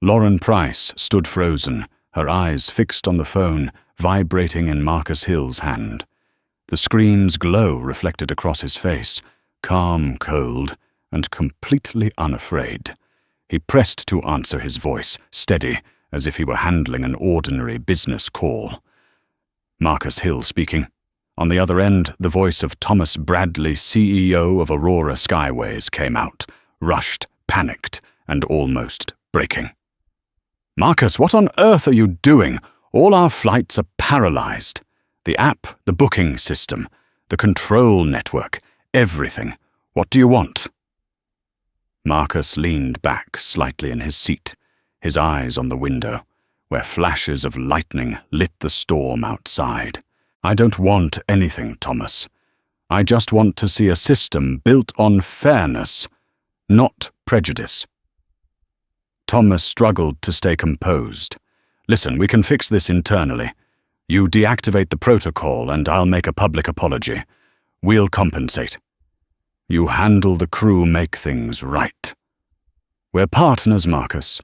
Speaker 1: Lauren Price stood frozen, her eyes fixed on the phone, vibrating in Marcus Hill's hand. The screen's glow reflected across his face, calm, cold, and completely unafraid. He pressed to answer, his voice steady, as if he were handling an ordinary business call. Marcus Hill speaking. On the other end, the voice of Thomas Bradley, CEO of Aurora Skyways, came out, rushed, panicked, and almost breaking. "Marcus, what on earth are you doing? All our flights are paralyzed. The app, the booking system, the control network, everything. What do you want?" Marcus leaned back slightly in his seat, his eyes on the window, where flashes of lightning lit the storm outside. "I don't want anything, Thomas. I just want to see a system built on fairness, not prejudice." Thomas struggled to stay composed. "Listen, we can fix this internally. You deactivate the protocol and I'll make a public apology. We'll compensate. You handle the crew, make things right. We're partners, Marcus."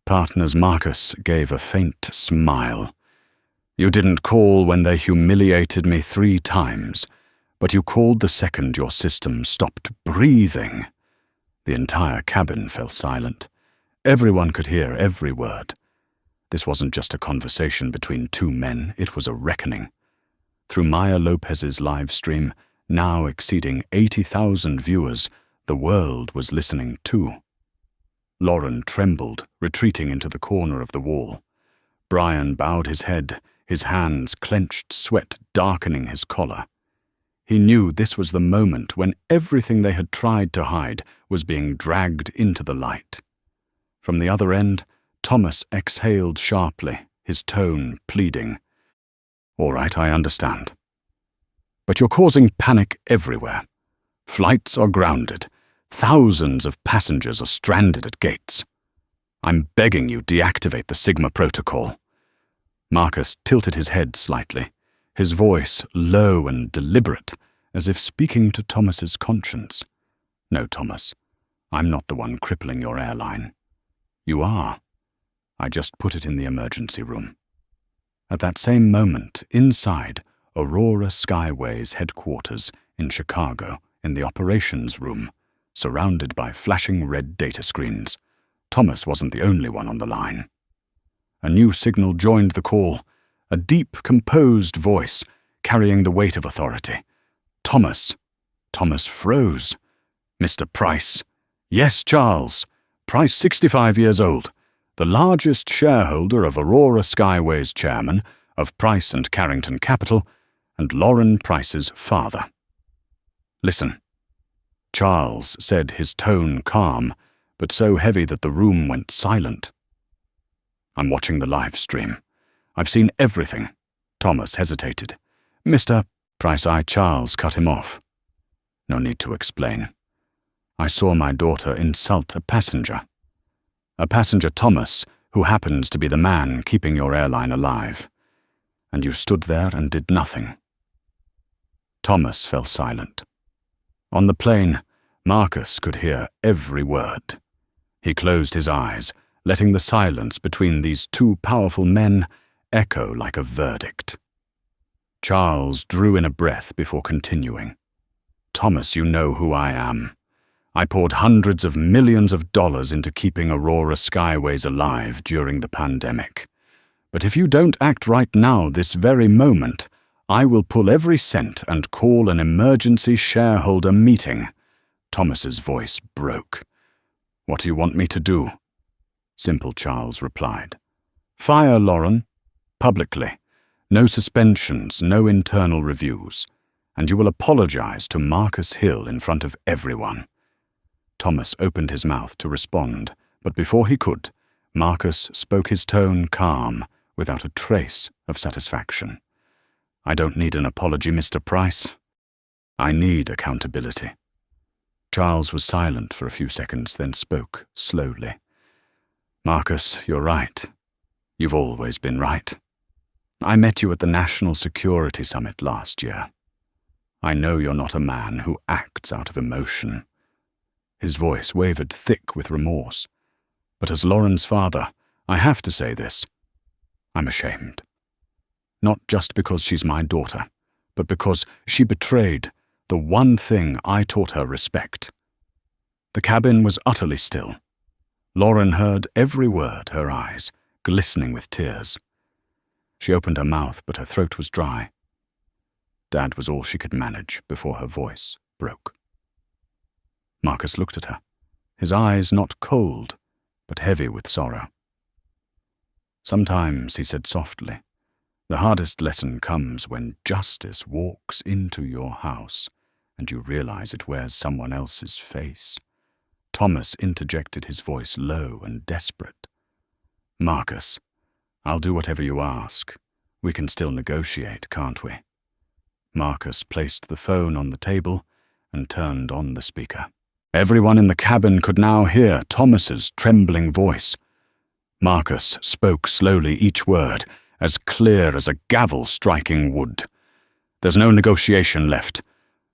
Speaker 1: Partners. Marcus gave a faint smile. "You didn't call when they humiliated me 3 times, but you called the second your system stopped breathing." The entire cabin fell silent. Everyone could hear every word. This wasn't just a conversation between 2 men, it was a reckoning. Through Maya Lopez's live stream, now exceeding 80,000 viewers, the world was listening too. Lauren trembled, retreating into the corner of the wall. Brian bowed his head, his hands clenched, sweat darkening his collar. He knew this was the moment when everything they had tried to hide was being dragged into the light. From the other end, Thomas exhaled sharply, his tone pleading. "All right, I understand. But you're causing panic everywhere. Flights are grounded. Thousands of passengers are stranded at gates. I'm begging you deactivate the Sigma protocol." Marcus tilted his head slightly, his voice low and deliberate, as if speaking to Thomas's conscience. "No, Thomas, I'm not the one crippling your airline. You are. I just put it in the emergency room." At that same moment, inside Aurora Skyways headquarters in Chicago, in the operations room, surrounded by flashing red data screens, Thomas wasn't the only one on the line. A new signal joined the call, a deep, composed voice carrying the weight of authority. "Thomas." Thomas froze. "Mr. Price." "Yes, Charles. Price, 65 years old, the largest shareholder of Aurora Skyways chairman of Price and Carrington Capital, and Lauren Price's father." "Listen." Charles said, his tone calm, but so heavy that the room went silent. "I'm watching the live stream. I've seen everything." Thomas hesitated. "Mr. Price." Charles cut him off. "No need to explain. I saw my daughter insult a passenger. A passenger, Thomas, who happens to be the man keeping your airline alive. And you stood there and did nothing." Thomas fell silent. On the plane, Marcus could hear every word. He closed his eyes, letting the silence between these two powerful men echo like a verdict. Charles drew in a breath before continuing. "Thomas, you know who I am. I poured hundreds of millions of dollars into keeping Aurora Skyways alive during the pandemic. But if you don't act right now, this very moment, I will pull every cent and call an emergency shareholder meeting." Thomas's voice broke. "What do you want me to do?" Simple Charles replied. "Fire Lauren, publicly. No suspensions, no internal reviews. And you will apologize to Marcus Hill in front of everyone." Thomas opened his mouth to respond, but before he could, Marcus spoke his tone calm, without a trace of satisfaction. "I don't need an apology, Mr. Price. I need accountability." Charles was silent for a few seconds, then spoke slowly. "Marcus, you're right. You've always been right. I met you at the National Security Summit last year. I know you're not a man who acts out of emotion." His voice wavered thick with remorse. "But as Lauren's father, I have to say this. I'm ashamed. Not just because she's my daughter, but because she betrayed the one thing I taught her respect." The cabin was utterly still. Lauren heard every word, her eyes glistening with tears. She opened her mouth, but her throat was dry. Dad was all she could manage before her voice broke. Marcus looked at her, his eyes not cold, but heavy with sorrow. "Sometimes," he said softly, "the hardest lesson comes when justice walks into your house and you realize it wears someone else's face." Thomas interjected, his voice low and desperate. "Marcus, I'll do whatever you ask. We can still negotiate, can't we?" Marcus placed the phone on the table and turned on the speaker. Everyone in the cabin could now hear Thomas's trembling voice. Marcus spoke slowly, each word as clear as a gavel striking wood. "There's no negotiation left.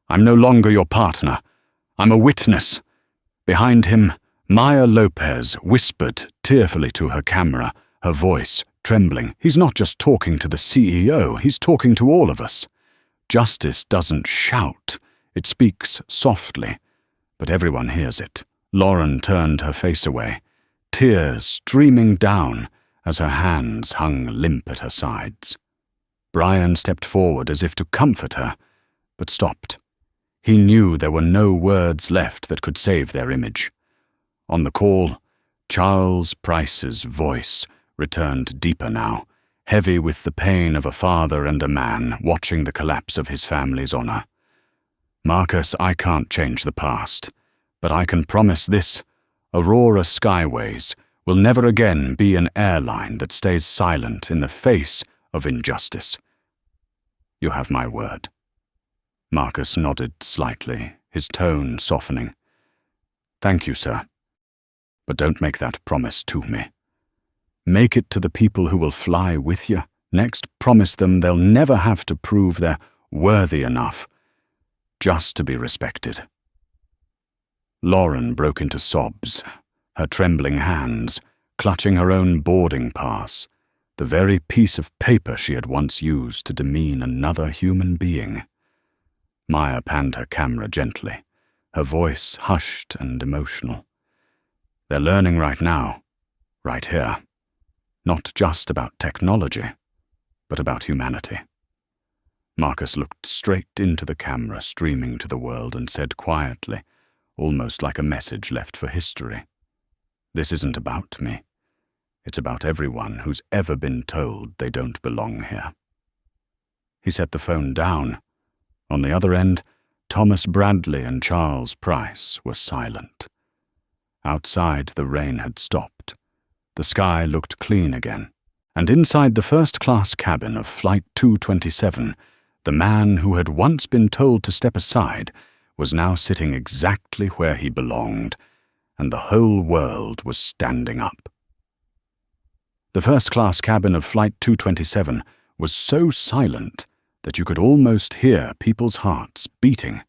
Speaker 1: I'm no longer your partner. I'm a witness." Behind him, Maya Lopez whispered tearfully to her camera, her voice trembling. "He's not just talking to the CEO, he's talking to all of us. Justice doesn't shout, it speaks softly, but everyone hears it." Lauren turned her face away, tears streaming down as her hands hung limp at her sides. Brian stepped forward as if to comfort her, but stopped. He knew there were no words left that could save their image. On the call, Charles Price's voice returned deeper now, heavy with the pain of a father and a man watching the collapse of his family's honor. "Marcus, I can't change the past, but I can promise this: Aurora Skyways will never again be an airline that stays silent in the face of injustice. You have my word." Marcus nodded slightly, his tone softening. "Thank you, sir. But don't make that promise to me. Make it to the people who will fly with you. Next, promise them they'll never have to prove they're worthy enough just to be respected." Lauren broke into sobs, her trembling hands clutching her own boarding pass, the very piece of paper she had once used to demean another human being. Maya panned her camera gently, her voice hushed and emotional. "They're learning right now, right here. Not just about technology, but about humanity." Marcus looked straight into the camera streaming to the world and said quietly, almost like a message left for history, "This isn't about me. It's about everyone who's ever been told they don't belong here." He set the phone down. On the other end, Thomas Bradley and Charles Price were silent. Outside, the rain had stopped. The sky looked clean again, and inside the first-class cabin of Flight 227, the man who had once been told to step aside was now sitting exactly where he belonged, and the whole world was standing up. The first-class cabin of Flight 227 was so silent that you could almost hear people's hearts beating.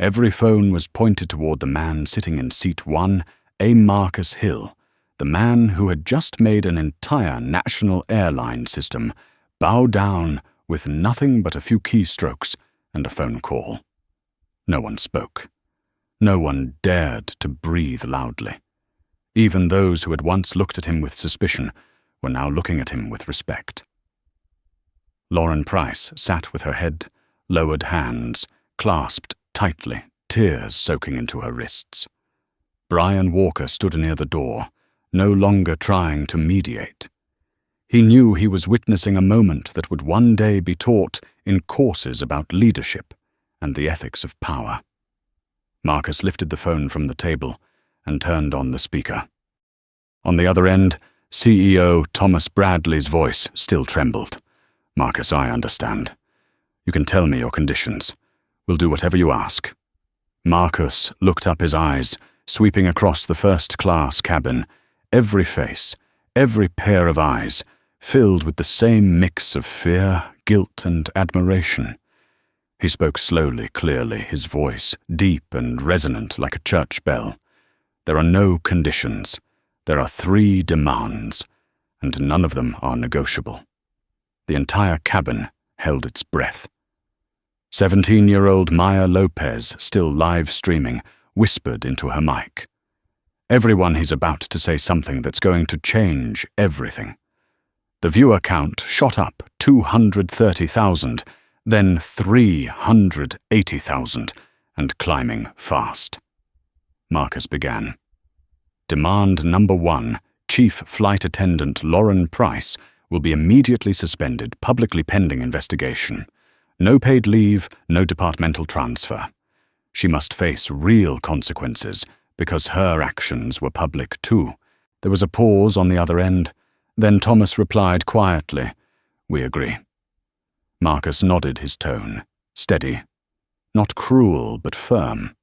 Speaker 1: Every phone was pointed toward the man sitting in Seat 1, A. Marcus Hill, the man who had just made an entire national airline system bow down with nothing but a few keystrokes and a phone call. No one spoke. No one dared to breathe loudly. Even those who had once looked at him with suspicion were now looking at him with respect. Lauren Price sat with her head, lowered hands, clasped tightly, tears soaking into her wrists. Brian Walker stood near the door, no longer trying to mediate. He knew he was witnessing a moment that would one day be taught in courses about leadership and the ethics of power. Marcus lifted the phone from the table and turned on the speaker. On the other end, CEO Thomas Bradley's voice still trembled. "Marcus, I understand. You can tell me your conditions. We'll do whatever you ask." Marcus looked up, his eyes sweeping across the first-class cabin, every face, every pair of eyes, filled with the same mix of fear, guilt, and admiration. He spoke slowly, clearly, his voice deep and resonant like a church bell. "There are no conditions. There are 3 demands, and none of them are negotiable." The entire cabin held its breath. 17-year-old Maya Lopez, still live streaming, whispered into her mic. "Everyone, he's about to say something that's going to change everything." The viewer count shot up 230,000, then 380,000, and climbing fast. Marcus began. Demand number 1, Chief Flight Attendant Lauren Price will be immediately suspended, publicly pending investigation. No paid leave, no departmental transfer. She must face real consequences because her actions were public too. There was a pause on the other end. Then Thomas replied quietly, "We agree." Marcus nodded, his tone steady, not cruel but firm,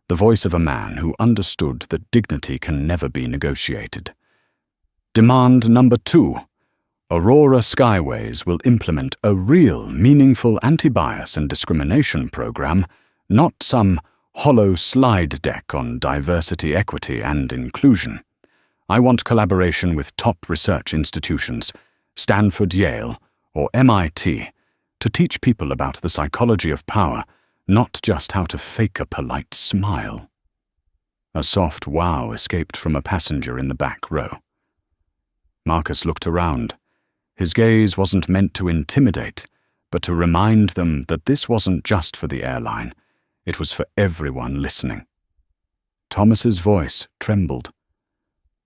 Speaker 1: the voice of a man who understood that dignity can never be negotiated. Demand number 2. Aurora Skyways will implement a real, meaningful anti-bias and discrimination program, not some hollow slide deck on diversity, equity, and inclusion. I want collaboration with top research institutions, Stanford, Yale, or MIT, to teach people about the psychology of power, not just how to fake a polite smile. A soft wow escaped from a passenger in the back row. Marcus looked around. His gaze wasn't meant to intimidate, but to remind them that this wasn't just for the airline. It was for everyone listening. Thomas's voice trembled.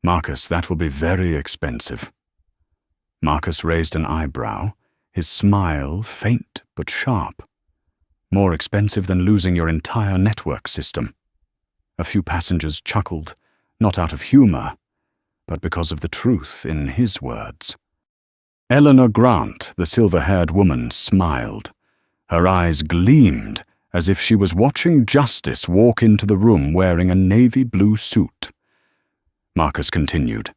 Speaker 1: "Marcus, that will be very expensive." Marcus raised an eyebrow, his smile faint but sharp. "More expensive than losing your entire network system." A few passengers chuckled, not out of humor, but because of the truth in his words. Eleanor Grant, the silver-haired woman, smiled. Her eyes gleamed as if she was watching justice walk into the room wearing a navy blue suit. Marcus continued.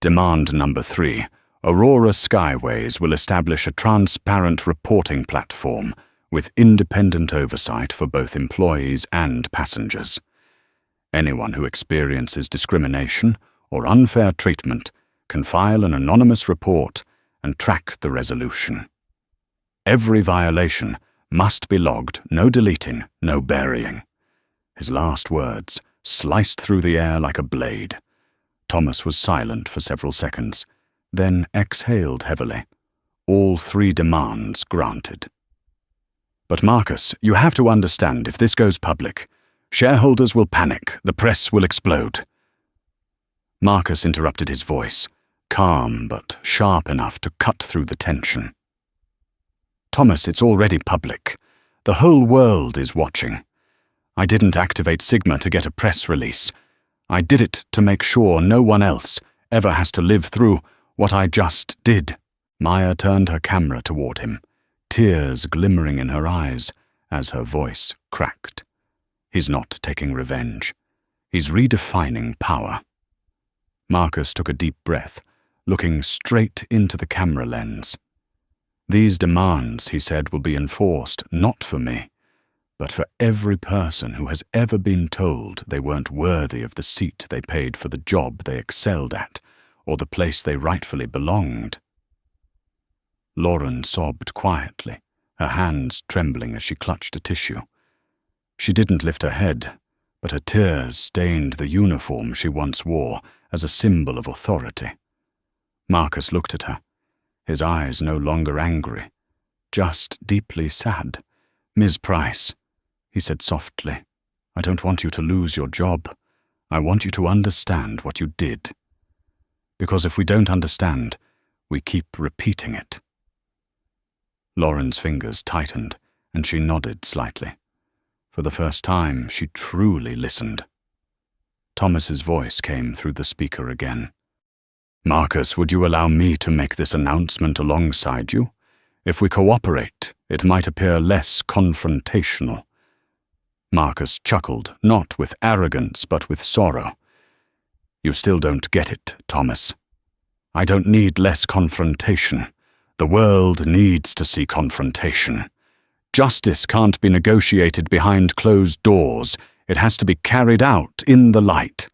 Speaker 1: Demand number 3. Aurora Skyways will establish a transparent reporting platform with independent oversight for both employees and passengers. Anyone who experiences discrimination or unfair treatment can file an anonymous report and track the resolution. Every violation must be logged, no deleting, no burying. His last words sliced through the air like a blade. Thomas was silent for several seconds, then exhaled heavily. All 3 demands granted. "But Marcus, you have to understand, if this goes public, shareholders will panic, the press will explode." Marcus interrupted, his voice, calm but sharp enough to cut through the tension. "Thomas, it's already public. The whole world is watching. I didn't activate Sigma to get a press release. I did it to make sure no one else ever has to live through what I just did." Maya turned her camera toward him, tears glimmering in her eyes as her voice cracked. He's not taking revenge. He's redefining power. Marcus took a deep breath, looking straight into the camera lens. "These demands," he said, "will be enforced not for me, but for every person who has ever been told they weren't worthy of the seat they paid for the job they excelled at, or the place they rightfully belonged. Lauren sobbed quietly, her hands trembling as she clutched a tissue. She didn't lift her head, but her tears stained the uniform she once wore as a symbol of authority. Marcus looked at her, his eyes no longer angry, just deeply sad. "Ms. Price," he said softly, "I don't want you to lose your job. I want you to understand what you did. Because if we don't understand, we keep repeating it." Lauren's fingers tightened, and she nodded slightly. For the first time, she truly listened. Thomas's voice came through the speaker again. "Marcus, would you allow me to make this announcement alongside you? If we cooperate, it might appear less confrontational." Marcus chuckled, not with arrogance but with sorrow. "You still don't get it, Thomas. I don't need less confrontation. The world needs to see confrontation. Justice can't be negotiated behind closed doors. It has to be carried out in the light."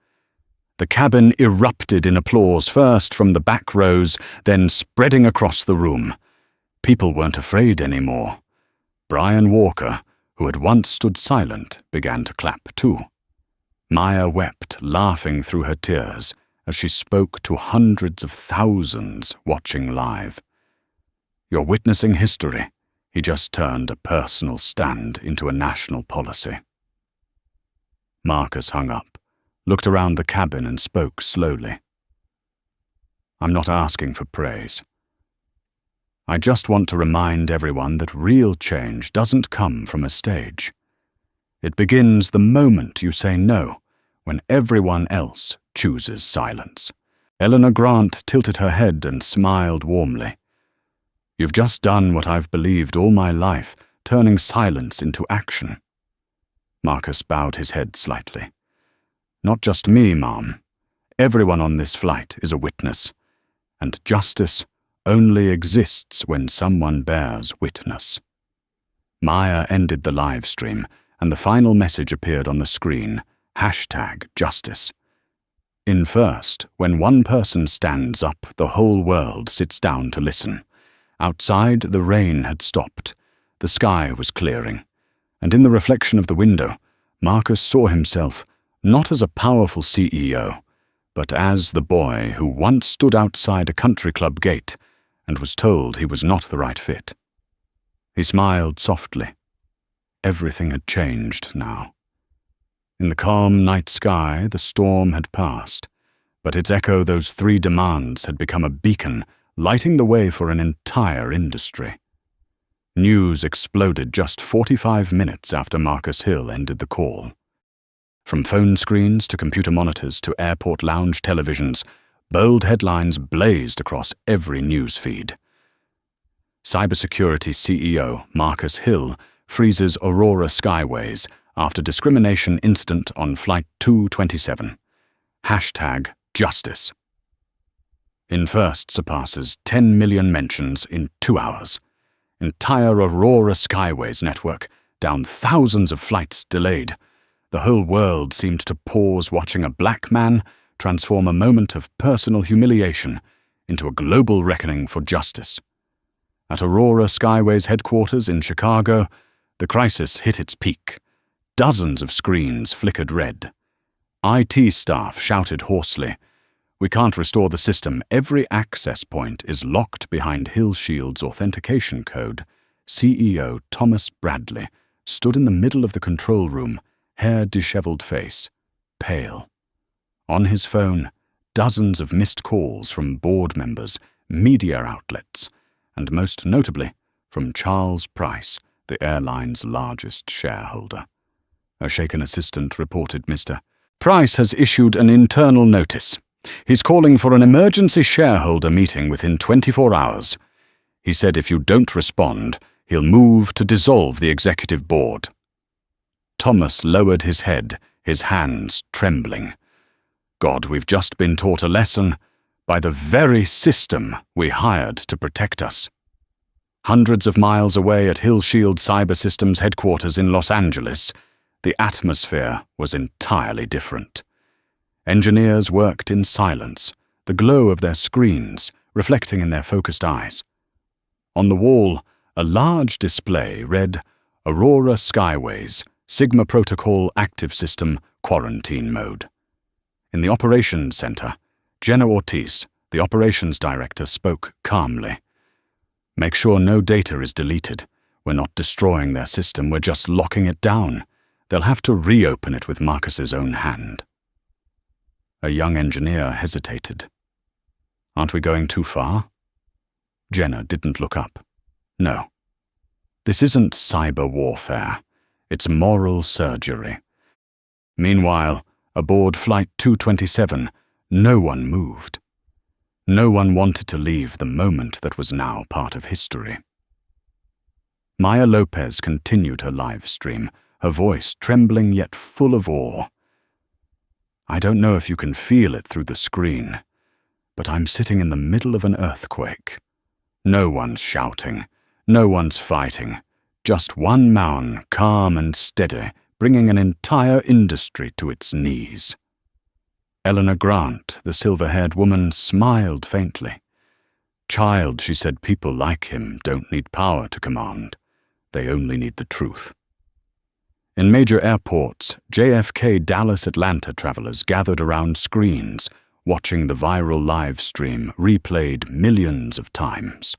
Speaker 1: The cabin erupted in applause, first from the back rows, then spreading across the room. People weren't afraid anymore. Brian Walker, who had once stood silent, began to clap too. Maya wept, laughing through her tears, as she spoke to hundreds of thousands watching live. "You're witnessing history." He just turned a personal stand into a national policy. Marcus hung up, looked around the cabin and spoke slowly. "I'm not asking for praise. I just want to remind everyone that real change doesn't come from a stage. It begins the moment you say no, when everyone else chooses silence." Eleanor Grant tilted her head and smiled warmly. "You've just done what I've believed all my life, turning silence into action." Marcus bowed his head slightly. "Not just me, Mom. Everyone on this flight is a witness, and justice only exists when someone bears witness." Maya ended the live stream, and the final message appeared on the screen, #justice. In first, when one person stands up, the whole world sits down to listen. Outside, the rain had stopped. The sky was clearing, and in the reflection of the window, Marcus saw himself not as a powerful CEO, but as the boy who once stood outside a country club gate and was told he was not the right fit. He smiled softly. Everything had changed now. In the calm night sky, the storm had passed, but its echo, those 3 demands, had become a beacon, lighting the way for an entire industry. News exploded just 45 minutes after Marcus Hill ended the call. From phone screens to computer monitors to airport lounge televisions, bold headlines blazed across every news feed. Cybersecurity CEO Marcus Hill freezes Aurora Skyways after discrimination incident on Flight 227. #Justice. In first surpasses 10 million mentions in 2 hours. Entire Aurora Skyways network, down thousands of flights delayed. The whole world seemed to pause watching a black man transform a moment of personal humiliation into a global reckoning for justice. At Aurora Skyways headquarters in Chicago, the crisis hit its peak. Dozens of screens flickered red. IT staff shouted hoarsely, "We can't restore the system. Every access point is locked behind HillShield's authentication code." CEO Thomas Bradley stood in the middle of the control room, hair disheveled face, pale. On his phone, dozens of missed calls from board members, media outlets, and most notably, from Charles Price, the airline's largest shareholder. A shaken assistant reported, "Mr. Price has issued an internal notice. He's calling for an emergency shareholder meeting within 24 hours. He said if you don't respond, he'll move to dissolve the executive board." Thomas lowered his head, his hands trembling. "God, we've just been taught a lesson by the very system we hired to protect us." Hundreds of miles away at HillShield Cyber Systems headquarters in Los Angeles, the atmosphere was entirely different. Engineers worked in silence, the glow of their screens reflecting in their focused eyes. On the wall, a large display read, "Aurora Skyways, Sigma Protocol Active System, Quarantine Mode." In the operations center, Jenna Ortiz, the operations director, spoke calmly. "Make sure no data is deleted. We're not destroying their system, we're just locking it down. They'll have to reopen it with Marcus's own hand." A young engineer hesitated. "Aren't we going too far?" Jenna didn't look up. "No. This isn't cyber warfare. It's moral surgery." Meanwhile, aboard Flight 227, no one moved. No one wanted to leave the moment that was now part of history. Maya Lopez continued her live stream, her voice trembling yet full of awe. "I don't know if you can feel it through the screen, but I'm sitting in the middle of an earthquake. No one's shouting, no one's fighting, just one man, calm and steady, bringing an entire industry to its knees." Eleanor Grant, the silver-haired woman, smiled faintly. "Child," she said, "people like him don't need power to command. They only need the truth." In major airports, JFK Dallas Atlanta travelers gathered around screens, watching the viral live stream replayed millions of times.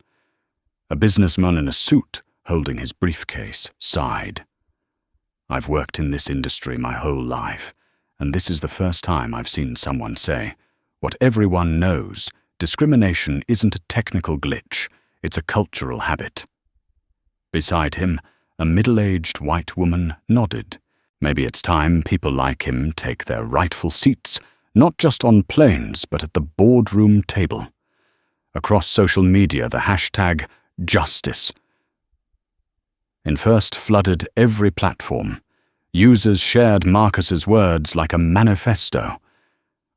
Speaker 1: A businessman in a suit, holding his briefcase, sighed. "I've worked in this industry my whole life, and this is the first time I've seen someone say, 'What everyone knows, discrimination isn't a technical glitch, it's a cultural habit.'" Beside him, a middle-aged white woman nodded. Maybe it's time people like him take their rightful seats, not just on planes, but at the boardroom table. Across social media, the hashtag #Justice first flooded every platform. Users shared Marcus's words like a manifesto.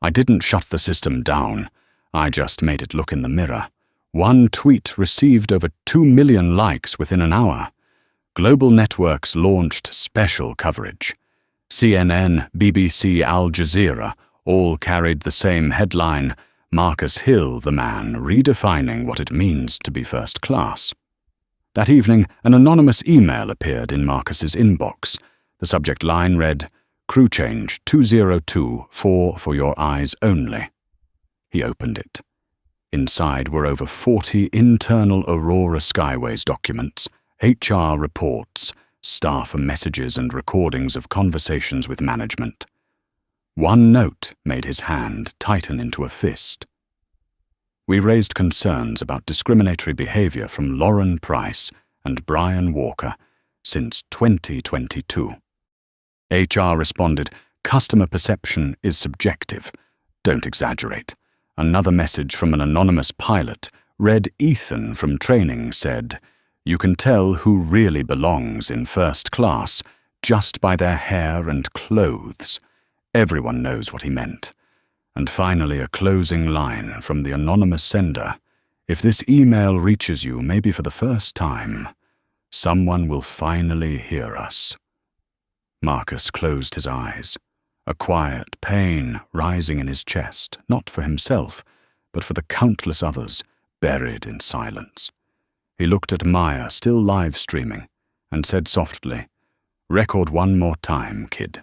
Speaker 1: "I didn't shut the system down. I just made it look in the mirror." One tweet received over 2 million likes within an hour. Global networks launched special coverage. CNN, BBC, Al Jazeera all carried the same headline, "Marcus Hill, the man, redefining what it means to be first class." That evening, an anonymous email appeared in Marcus's inbox. The subject line read, "Crew change 2024 for your eyes only." He opened it. Inside were over 40 internal Aurora Skyways documents, HR reports, staff messages and recordings of conversations with management. One note made his hand tighten into a fist. "We raised concerns about discriminatory behavior from Lauren Price and Brian Walker since 2022. HR responded, "Customer perception is subjective. Don't exaggerate." Another message from an anonymous pilot, Red Ethan from training, said, "You can tell who really belongs in first class just by their hair and clothes." Everyone knows what he meant. And finally, a closing line from the anonymous sender, "If this email reaches you maybe for the first time, someone will finally hear us." Marcus closed his eyes, a quiet pain rising in his chest, not for himself, but for the countless others buried in silence. He looked at Maya, still live streaming, and said softly, "Record one more time, kid.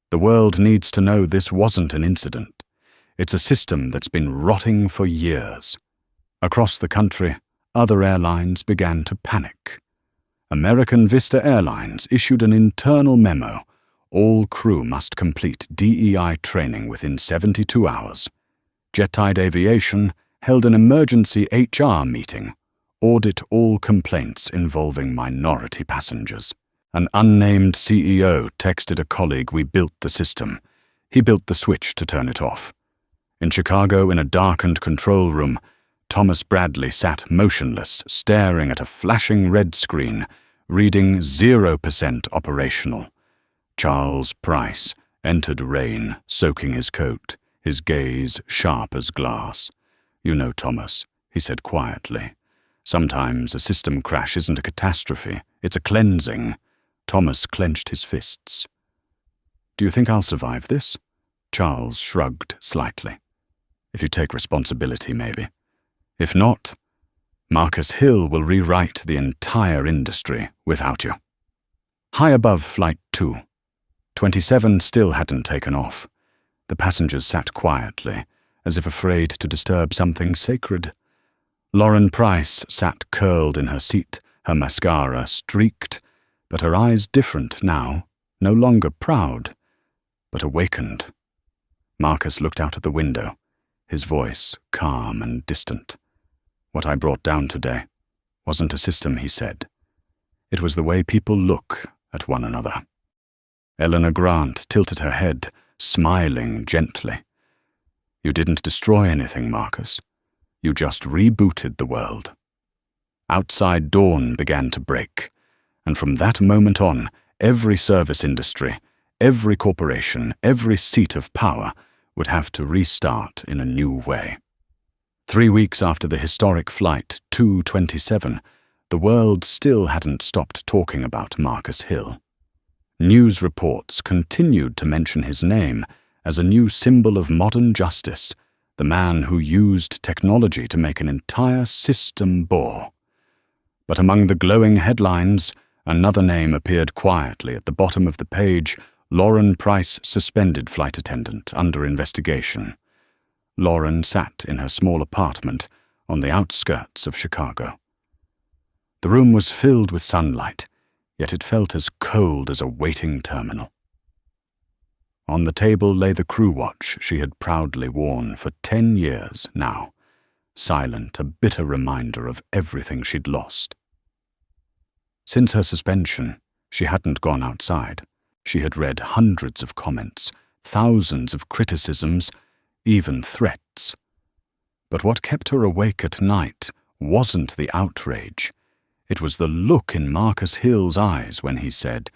Speaker 1: The world needs to know this wasn't an incident. It's a system that's been rotting for years." Across the country, other airlines began to panic. American Vista Airlines issued an internal memo. All crew must complete DEI training within 72 hours. Jet-Tide Aviation held an emergency HR meeting. Audit all complaints involving minority passengers. An unnamed CEO texted a colleague, "We built the system." He built the switch to turn it off. In Chicago, in a darkened control room, Thomas Bradley sat motionless, staring at a flashing red screen, reading 0% operational. Charles Price entered rain, soaking his coat, his gaze sharp as glass. "You know, Thomas," he said quietly, Sometimes a system crash isn't a catastrophe, it's a cleansing. Thomas clenched his fists. Do you think I'll survive this? Charles shrugged slightly. If you take responsibility, maybe. If not, Marcus Hill will rewrite the entire industry without you. High above Flight 2, 27 still hadn't taken off. The passengers sat quietly, as if afraid to disturb something sacred. Lauren Price sat curled in her seat, her mascara streaked, but her eyes different now, no longer proud, but awakened. Marcus looked out at the window, his voice calm and distant. What I brought down today wasn't a system, he said. It was the way people look at one another. Eleanor Grant tilted her head, smiling gently. You didn't destroy anything, Marcus. You just rebooted the world. Outside dawn began to break, and from that moment on, every service industry, every corporation, every seat of power would have to restart in a new way. 3 weeks after the historic Flight 227, the world still hadn't stopped talking about Marcus Hill. News reports continued to mention his name as a new symbol of modern justice, the man who used technology to make an entire system bore. But among the glowing headlines, another name appeared quietly at the bottom of the page: Lauren Price suspended flight attendant under investigation. Lauren sat in her small apartment on the outskirts of Chicago. The room was filled with sunlight, yet it felt as cold as a waiting terminal. On the table lay the crew watch she had proudly worn for 10 years now, silent, a bitter reminder of everything she'd lost. Since her suspension, she hadn't gone outside. She had read hundreds of comments, thousands of criticisms, even threats. But what kept her awake at night wasn't the outrage. It was the look in Marcus Hill's eyes when he said,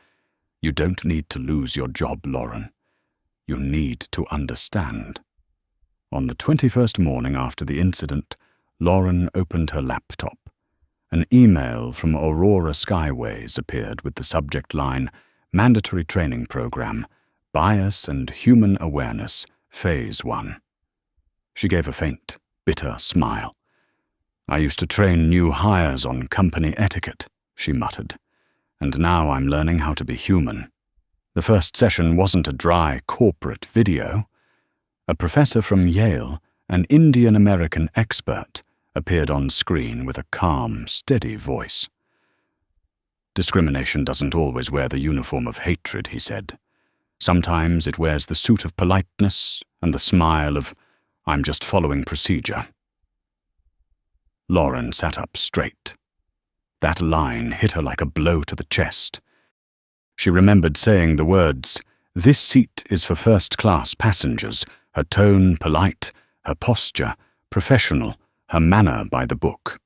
Speaker 1: "You don't need to lose your job, Lauren. You need to understand." On the 21st morning after the incident, Lauren opened her laptop. An email from Aurora Skyways appeared with the subject line, Mandatory Training Program, Bias and Human Awareness, Phase 1. She gave a faint, bitter smile. "I used to train new hires on company etiquette," she muttered, "and now I'm learning how to be human." The first session wasn't a dry corporate video. A professor from Yale, an Indian-American expert, appeared on screen with a calm, steady voice. "Discrimination doesn't always wear the uniform of hatred," he said. "Sometimes it wears the suit of politeness and the smile of, 'I'm just following procedure.'" Lauren sat up straight. That line hit her like a blow to the chest. She remembered saying the words, "This seat is for first-class passengers," her tone polite, her posture professional, her manner by the book.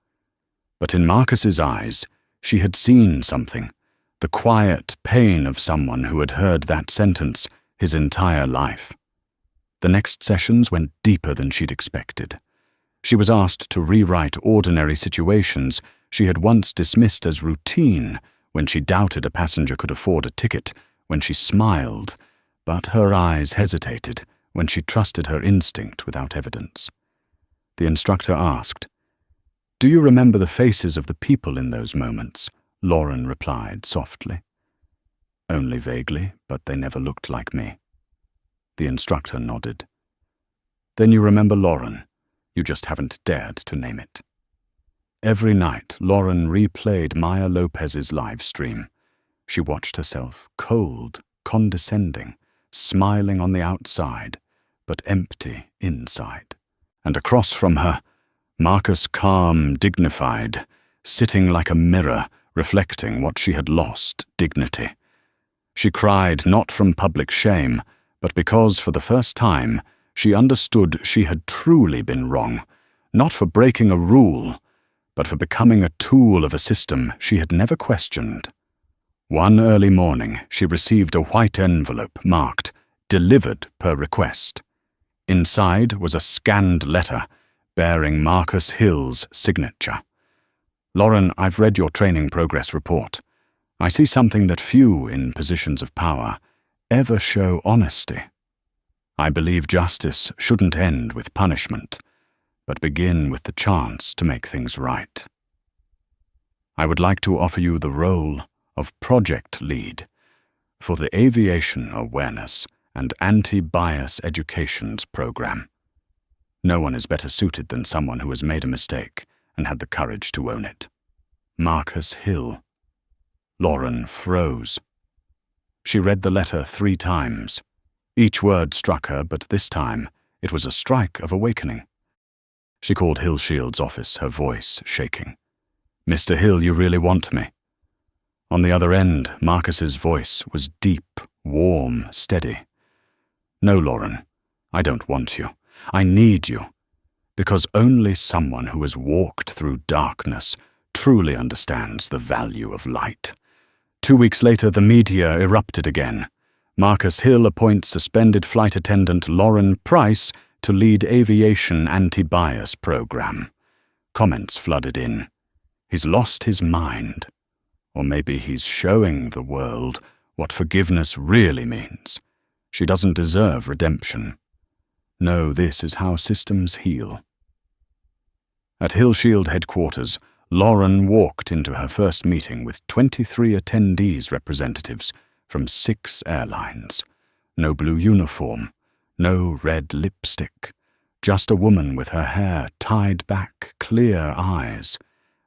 Speaker 1: But in Marcus's eyes, she had seen something, the quiet pain of someone who had heard that sentence his entire life. The next sessions went deeper than she'd expected. She was asked to rewrite ordinary situations she had once dismissed as routine, when she doubted a passenger could afford a ticket, when she smiled, but her eyes hesitated, when she trusted her instinct without evidence. The instructor asked, "Do you remember the faces of the people in those moments?" Lauren replied softly. "Only vaguely, but they never looked like me." The instructor nodded. "Then you remember Lauren. You just haven't dared to name it." Every night, Lauren replayed Maya Lopez's live stream. She watched herself, cold, condescending, smiling on the outside, but empty inside. And across from her, Marcus calm, dignified, sitting like a mirror, reflecting what she had lost, dignity. She cried not from public shame, but because for the first time she understood she had truly been wrong, not for breaking a rule, but for becoming a tool of a system she had never questioned. One early morning, she received a white envelope marked, "Delivered per request." Inside was a scanned letter bearing Marcus Hill's signature. Lauren, I've read your training progress report. I see something that few in positions of power ever show honesty. I believe justice shouldn't end with punishment, but begin with the chance to make things right. I would like to offer you the role of project lead for the Aviation Awareness and Anti-Bias Educations program. No one is better suited than someone who has made a mistake and had the courage to own it. Marcus Hill. Lauren froze. She read the letter 3 times. Each word struck her, but this time it was a strike of awakening. She called HillShield's office, her voice shaking. "Mr. Hill, you really want me?" On the other end, Marcus's voice was deep, warm, steady. "No, Lauren, I don't want you. I need you. Because only someone who has walked through darkness truly understands the value of light." 2 weeks later, the media erupted again. Marcus Hill appoints suspended flight attendant Lauren Price to lead aviation anti-bias program. Comments flooded in. He's lost his mind. Or maybe he's showing the world what forgiveness really means. She doesn't deserve redemption. No, this is how systems heal. At HillShield headquarters, Lauren walked into her first meeting with 23 attendees representatives from 6 airlines. No blue uniform, no red lipstick, just a woman with her hair tied back, clear eyes,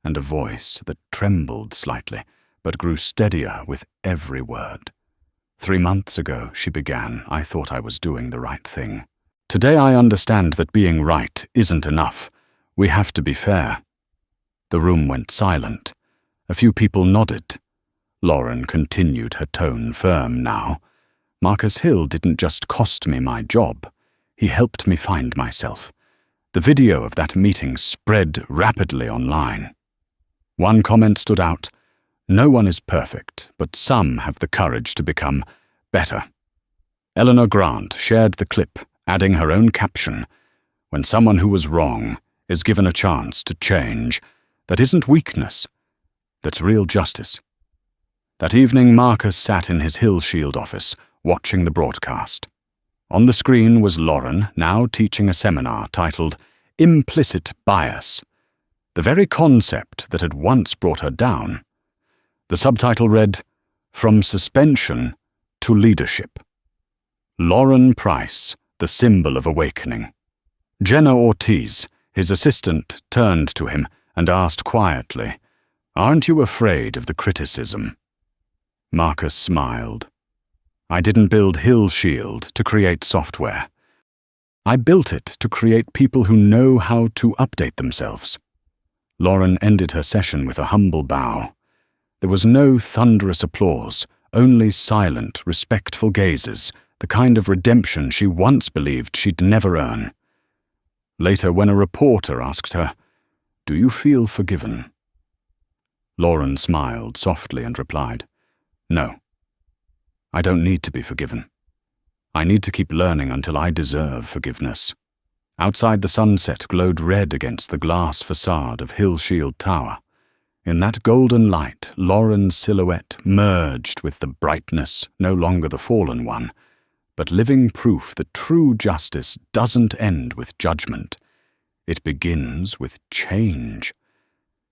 Speaker 1: and a voice that trembled slightly, but grew steadier with every word. 3 months ago, she began, I thought I was doing the right thing. Today I understand that being right isn't enough. We have to be fair. The room went silent. A few people nodded. Lauren continued, her tone firm now. Marcus Hill didn't just cost me my job. He helped me find myself. The video of that meeting spread rapidly online. One comment stood out. No one is perfect, but some have the courage to become better. Eleanor Grant shared the clip, adding her own caption. When someone who was wrong is given a chance to change, that isn't weakness. That's real justice. That evening, Marcus sat in his HillShield office, watching the broadcast. On the screen was Lauren, now teaching a seminar titled Implicit Bias, the very concept that had once brought her down. The subtitle read, From Suspension to Leadership. Lauren Price, the symbol of awakening. Jenna Ortiz, his assistant, turned to him and asked quietly, "Aren't you afraid of the criticism?" Marcus smiled. "I didn't build HillShield to create software. I built it to create people who know how to update themselves." Lauren ended her session with a humble bow. There was no thunderous applause, only silent, respectful gazes, the kind of redemption she once believed she'd never earn. Later, when a reporter asked her, "Do you feel forgiven?" Lauren smiled softly and replied, "No. I don't need to be forgiven. I need to keep learning until I deserve forgiveness." Outside, the sunset glowed red against the glass facade of HillShield Tower. In that golden light, Lauren's silhouette merged with the brightness, no longer the fallen one, but living proof that true justice doesn't end with judgment. It begins with change.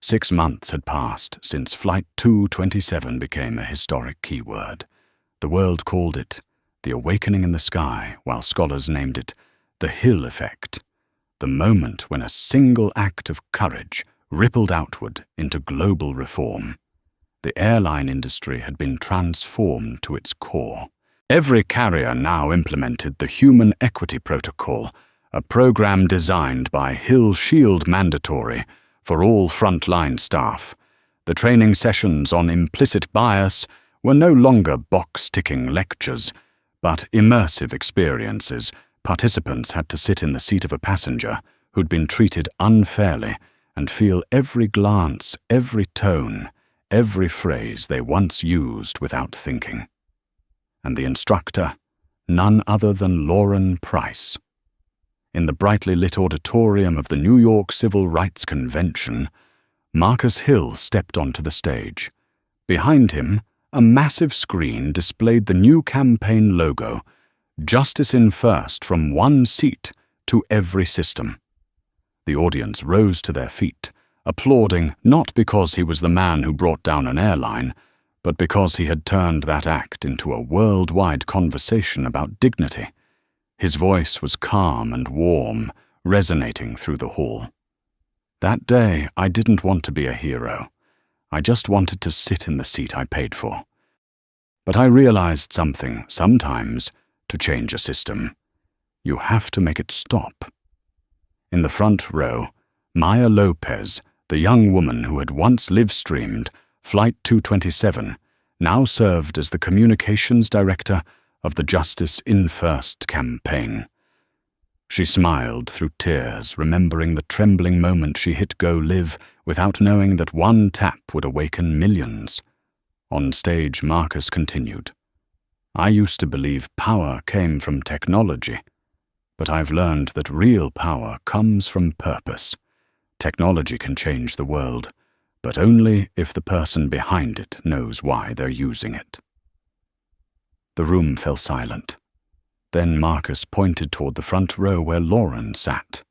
Speaker 1: 6 months had passed since Flight 227 became a historic keyword. The world called it the awakening in the sky, while scholars named it the Hill effect, the moment when a single act of courage rippled outward into global reform. The airline industry had been transformed to its core. Every carrier now implemented the Human Equity Protocol, a program designed by HillShield mandatory for all frontline staff. The training sessions on implicit bias were no longer box-ticking lectures, but immersive experiences. Participants had to sit in the seat of a passenger who'd been treated unfairly and feel every glance, every tone, every phrase they once used without thinking. And the instructor, none other than Lauren Price. In the brightly lit auditorium of the New York Civil Rights Convention, Marcus Hill stepped onto the stage. Behind him, a massive screen displayed the new campaign logo, "Justice in First from one seat to every system." The audience rose to their feet, applauding not because he was the man who brought down an airline, but because he had turned that act into a worldwide conversation about dignity. His voice was calm and warm, resonating through the hall. That day, I didn't want to be a hero. I just wanted to sit in the seat I paid for. But I realized something, sometimes, to change a system, you have to make it stop. In the front row, Maya Lopez, the young woman who had once live-streamed Flight 227, now served as the communications director of the Justice in First campaign. She smiled through tears, remembering the trembling moment she hit go live without knowing that one tap would awaken millions. On stage, Marcus continued, "I used to believe power came from technology, but I've learned that real power comes from purpose. Technology can change the world, but only if the person behind it knows why they're using it." The room fell silent. Then Marcus pointed toward the front row where Lauren sat.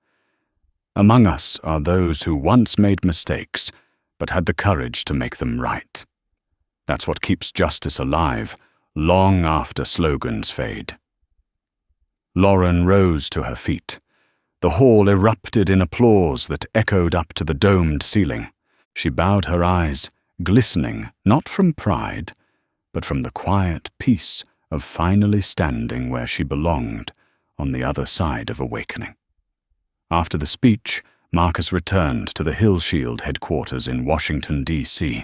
Speaker 1: "Among us are those who once made mistakes, but had the courage to make them right. That's what keeps justice alive, long after slogans fade." Lauren rose to her feet. The hall erupted in applause that echoed up to the domed ceiling. She bowed her eyes, glistening not from pride, but from the quiet peace of finally standing where she belonged, on the other side of awakening. After the speech, Marcus returned to the HillShield headquarters in Washington, D.C.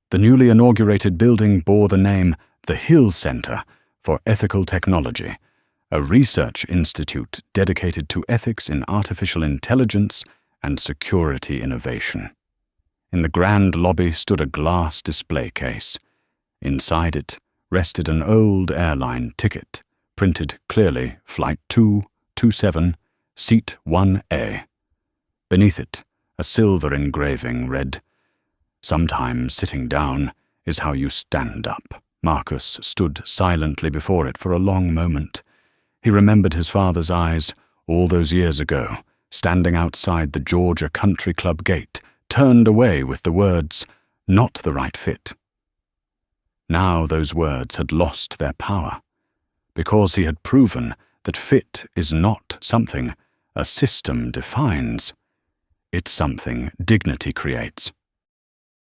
Speaker 1: The newly inaugurated building bore the name the Hill Center for Ethical Technology, a research institute dedicated to ethics in artificial intelligence and security innovation. In the grand lobby stood a glass display case. Inside it rested an old airline ticket, printed clearly Flight 227, Seat 1A. Beneath it, a silver engraving read, "Sometimes sitting down is how you stand up." Marcus stood silently before it for a long moment. He remembered his father's eyes, all those years ago, standing outside the Georgia Country Club gate, turned away with the words, "Not the right fit." Now those words had lost their power, because he had proven that fit is not something a system defines. It's something dignity creates.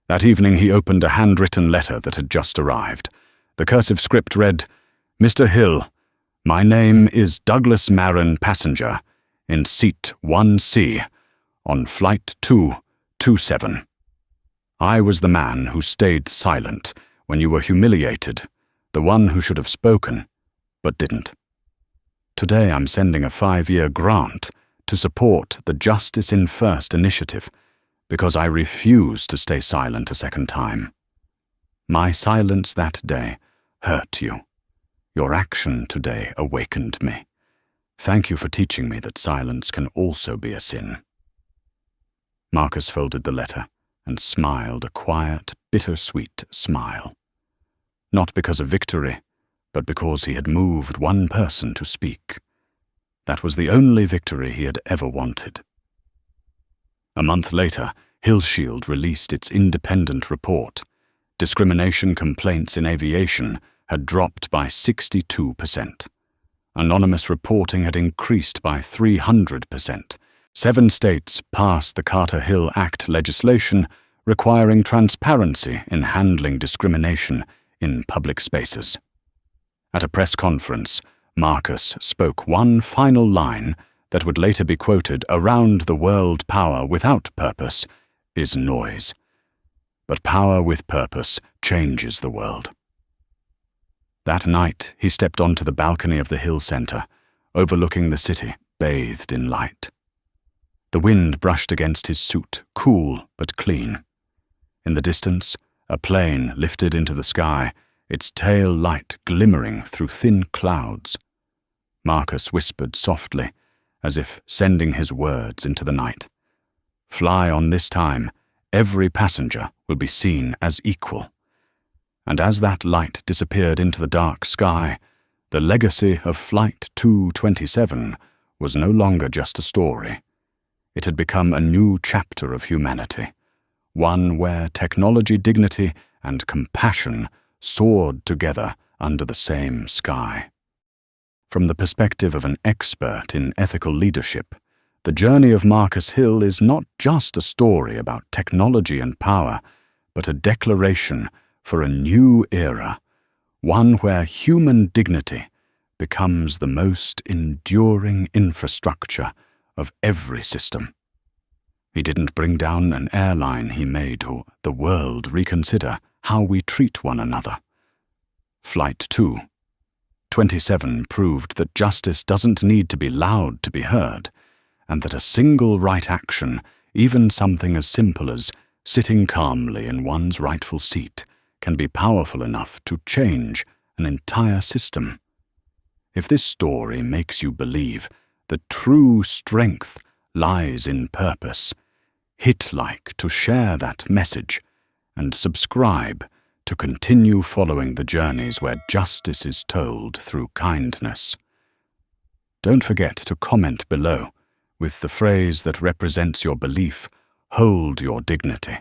Speaker 1: That evening he opened a handwritten letter that had just arrived. The cursive script read, "Mr. Hill, my name is Douglas Marin, passenger, in seat 1C, on Flight 227. I was the man who stayed silent when you were humiliated, the one who should have spoken, but didn't. Today I'm sending a 5-year grant to support the Justice in First initiative, because I refuse to stay silent a second time. My silence that day hurt you. Your action today awakened me. Thank you for teaching me that silence can also be a sin." Marcus folded the letter and smiled a quiet, bittersweet smile. Not because of victory, but because he had moved one person to speak. That was the only victory he had ever wanted. A month later, HillShield released its independent report. Discrimination complaints in aviation had dropped by 62%. Anonymous reporting had increased by 300%. 7 states passed the Carter-Hill Act legislation requiring transparency in handling discrimination in public spaces. At a press conference, Marcus spoke one final line that would later be quoted: "Around the world, power without purpose is noise. But power with purpose changes the world." That night, he stepped onto the balcony of the Hill Center, overlooking the city, bathed in light. The wind brushed against his suit, cool but clean. In the distance, a plane lifted into the sky, its tail light glimmering through thin clouds. Marcus whispered softly, as if sending his words into the night. "Fly on this time, every passenger will be seen as equal. And as that light disappeared into the dark sky, the legacy of Flight 227 was no longer just a story. It had become a new chapter of humanity, one where technology, dignity, and compassion soared together under the same sky. From the perspective of an expert in ethical leadership, the journey of Marcus Hill is not just a story about technology and power, but a declaration for a new era, one where human dignity becomes the most enduring infrastructure of every system. He didn't bring down an airline, he made the world reconsider how we treat one another. Flight 227 proved that justice doesn't need to be loud to be heard, and that a single right action, even something as simple as sitting calmly in one's rightful seat, can be powerful enough to change an entire system. If this story makes you believe that true strength lies in purpose, hit like to share that message and subscribe to continue following the journeys where justice is told through kindness. Don't forget to comment below with the phrase that represents your belief, "Hold your dignity,"